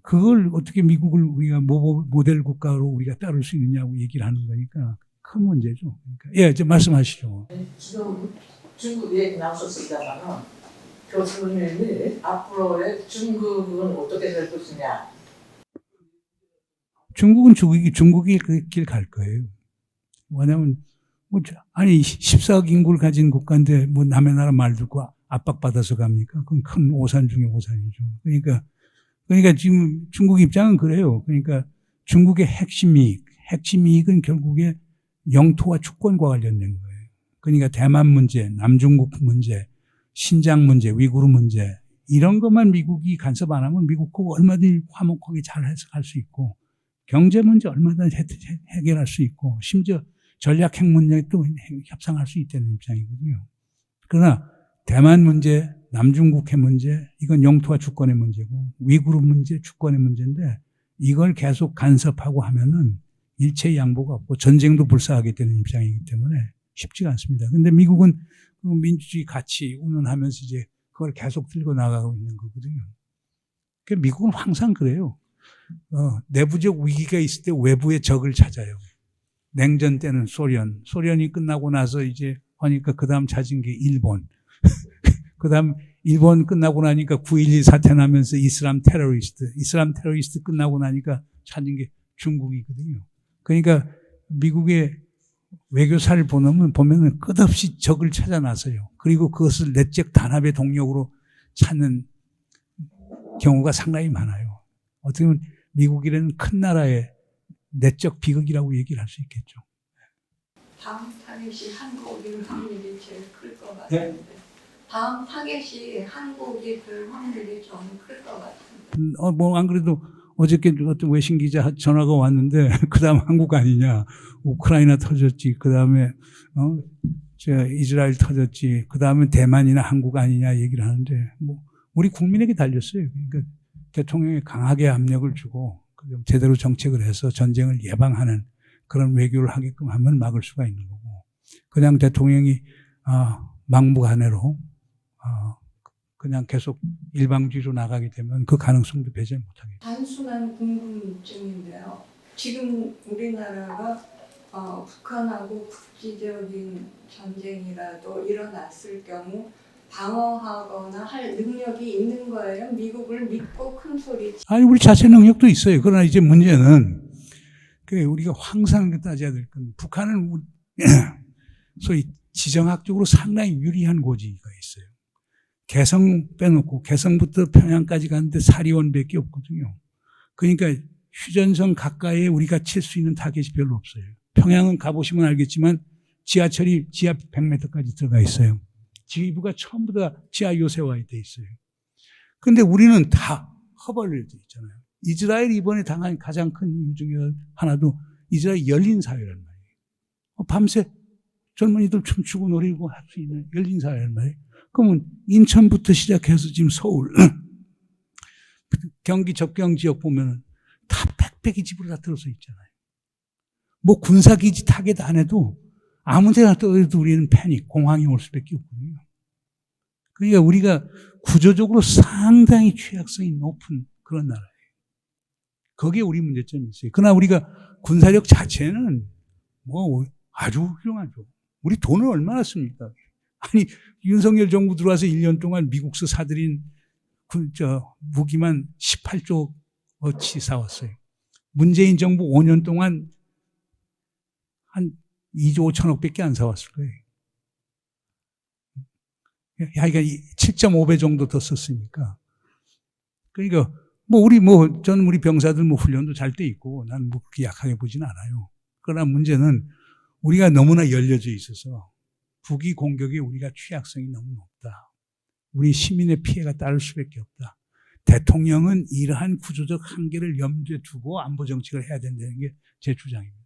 그걸 어떻게 미국을 우리가 모델 국가로 우리가 따를 수 있느냐고 얘기를 하는 거니까, 큰 문제죠. 그러니까 예, 이제 말씀하시죠. 지금 중국 얘기 나오셨습니다만은 교수님이 앞으로의 중국은 어떻게 될 것이냐. 중국은 중국이 그 길 갈 거예요. 왜냐하면 아니 14억 인구를 가진 국가인데 뭐 남의 나라 말 듣고 압박받아서 갑니까? 그건 큰 오산 중에 오산이죠. 그러니까 지금 중국 입장은 그래요. 그러니까 중국의 핵심 이익은 결국에 영토와 주권과 관련된 거예요. 그러니까 대만 문제, 남중국 문제, 신장 문제, 위구르 문제 이런 것만 미국이 간섭 안 하면 미국 거 얼마든지 화목하게 잘 해석할 수 있고 경제 문제 얼마든지 해결할 수 있고 심지어 전략 핵 문제도 협상할 수 있다는 입장이거든요. 그러나 대만 문제, 남중국 핵 문제 이건 영토와 주권의 문제고 위구르 문제, 주권의 문제인데 이걸 계속 간섭하고 하면은 일체 양보가 없고 전쟁도 불사하게 되는 입장이기 때문에 쉽지가 않습니다. 그런데 미국은 그 민주주의 가치 운운하면서 이제 그걸 계속 들고 나가고 있는 거거든요. 그러니까 미국은 항상 그래요. 내부적 위기가 있을 때 외부의 적을 찾아요. 냉전 때는 소련이 끝나고 나서 이제 하니까 그 다음 찾은 게 일본. 그 다음 일본 끝나고 나니까 9.11 사태 나면서 이슬람 테러리스트 끝나고 나니까 찾은 게 중국이거든요. 그러니까 미국의 외교사를 보면은 끝없이 적을 찾아 나서요. 그리고 그것을 내적 단합의 동력으로 찾는 경우가 상당히 많아요. 어떻게 보면 미국이라는 큰 나라의 내적 비극이라고 얘기를 할 수 있겠죠. 다음 타겟이 한국일 확률이 제일 클 것 같은데. 네? 다음 타겟이 한국이 될 확률이 저는 클 것 같은데. 뭐 안 그래도 어저께 어떤 외신 기자 전화가 왔는데 그다음 한국 아니냐, 우크라이나 터졌지, 그다음에 이스라엘 터졌지, 그다음에 대만이나 한국 아니냐 얘기를 하는데 뭐 우리 국민에게 달렸어요. 그러니까 대통령이 강하게 압력을 주고 제대로 정책을 해서 전쟁을 예방하는 그런 외교를 하게끔 하면 막을 수가 있는 거고, 그냥 대통령이 막무가내로 그냥 계속 일방주의로 나가게 되면 그 가능성도 배제 못하겠죠. 단순한 궁금증인데요. 지금 우리나라가 북한하고 국지적인 전쟁이라도 일어났을 경우 방어하거나 할 능력이 있는 거예요? 미국을 믿고 큰 소리. 아니, 우리 자체 능력도 있어요. 그러나 이제 문제는 우리가 항상 따져야 될 건 북한은 소위 지정학적으로 상당히 유리한 고지가 있어요. 개성 빼놓고 개성부터 평양까지 가는데 사리원밖에 없거든요. 그러니까 휴전선 가까이에 우리가 칠 수 있는 타겟이 별로 없어요. 평양은 가보시면 알겠지만 지하철이 지하 100m까지 들어가 있어요. 지휘부가 전부 다 지하 요새화에 돼 있어요. 그런데 우리는 다 허벌려져 있잖아요. 이스라엘이 이번에 당한 가장 큰 이유 중에 하나도 이스라엘 열린 사회란 말이에요. 밤새 젊은이들 춤추고 노리고 할 수 있는 열린 사회란 말이에요. 그러면 인천부터 시작해서 지금 서울, 경기 접경 지역 보면은 다 빽빽이 집으로 다 들어서 있잖아요. 뭐 군사기지 타겟 안 해도 아무 데나 떠도 우리는 패닉, 공황이 올 수밖에 없거든요. 그러니까 우리가 구조적으로 상당히 취약성이 높은 그런 나라예요. 거기에 우리 문제점이 있어요. 그러나 우리가 군사력 자체는 뭐 아주 훌륭하죠. 우리 돈을 얼마나 씁니까? 아니, 윤석열 정부 들어와서 1년 동안 미국서 사들인 무기만 18조 어치 사왔어요. 문재인 정부 5년 동안 한 2조 5천억 밖에 안 사왔을 거예요. 그러니까 7.5배 정도 더 썼으니까. 그러니까 저는 우리 병사들 훈련도 잘 돼 있고 나는 그렇게 약하게 보진 않아요. 그러나 문제는 우리가 너무나 열려져 있어서 북이 공격에 우리가 취약성이 너무 높다. 우리 시민의 피해가 따를 수밖에 없다. 대통령은 이러한 구조적 한계를 염두에 두고 안보 정책을 해야 된다는 게 제 주장입니다.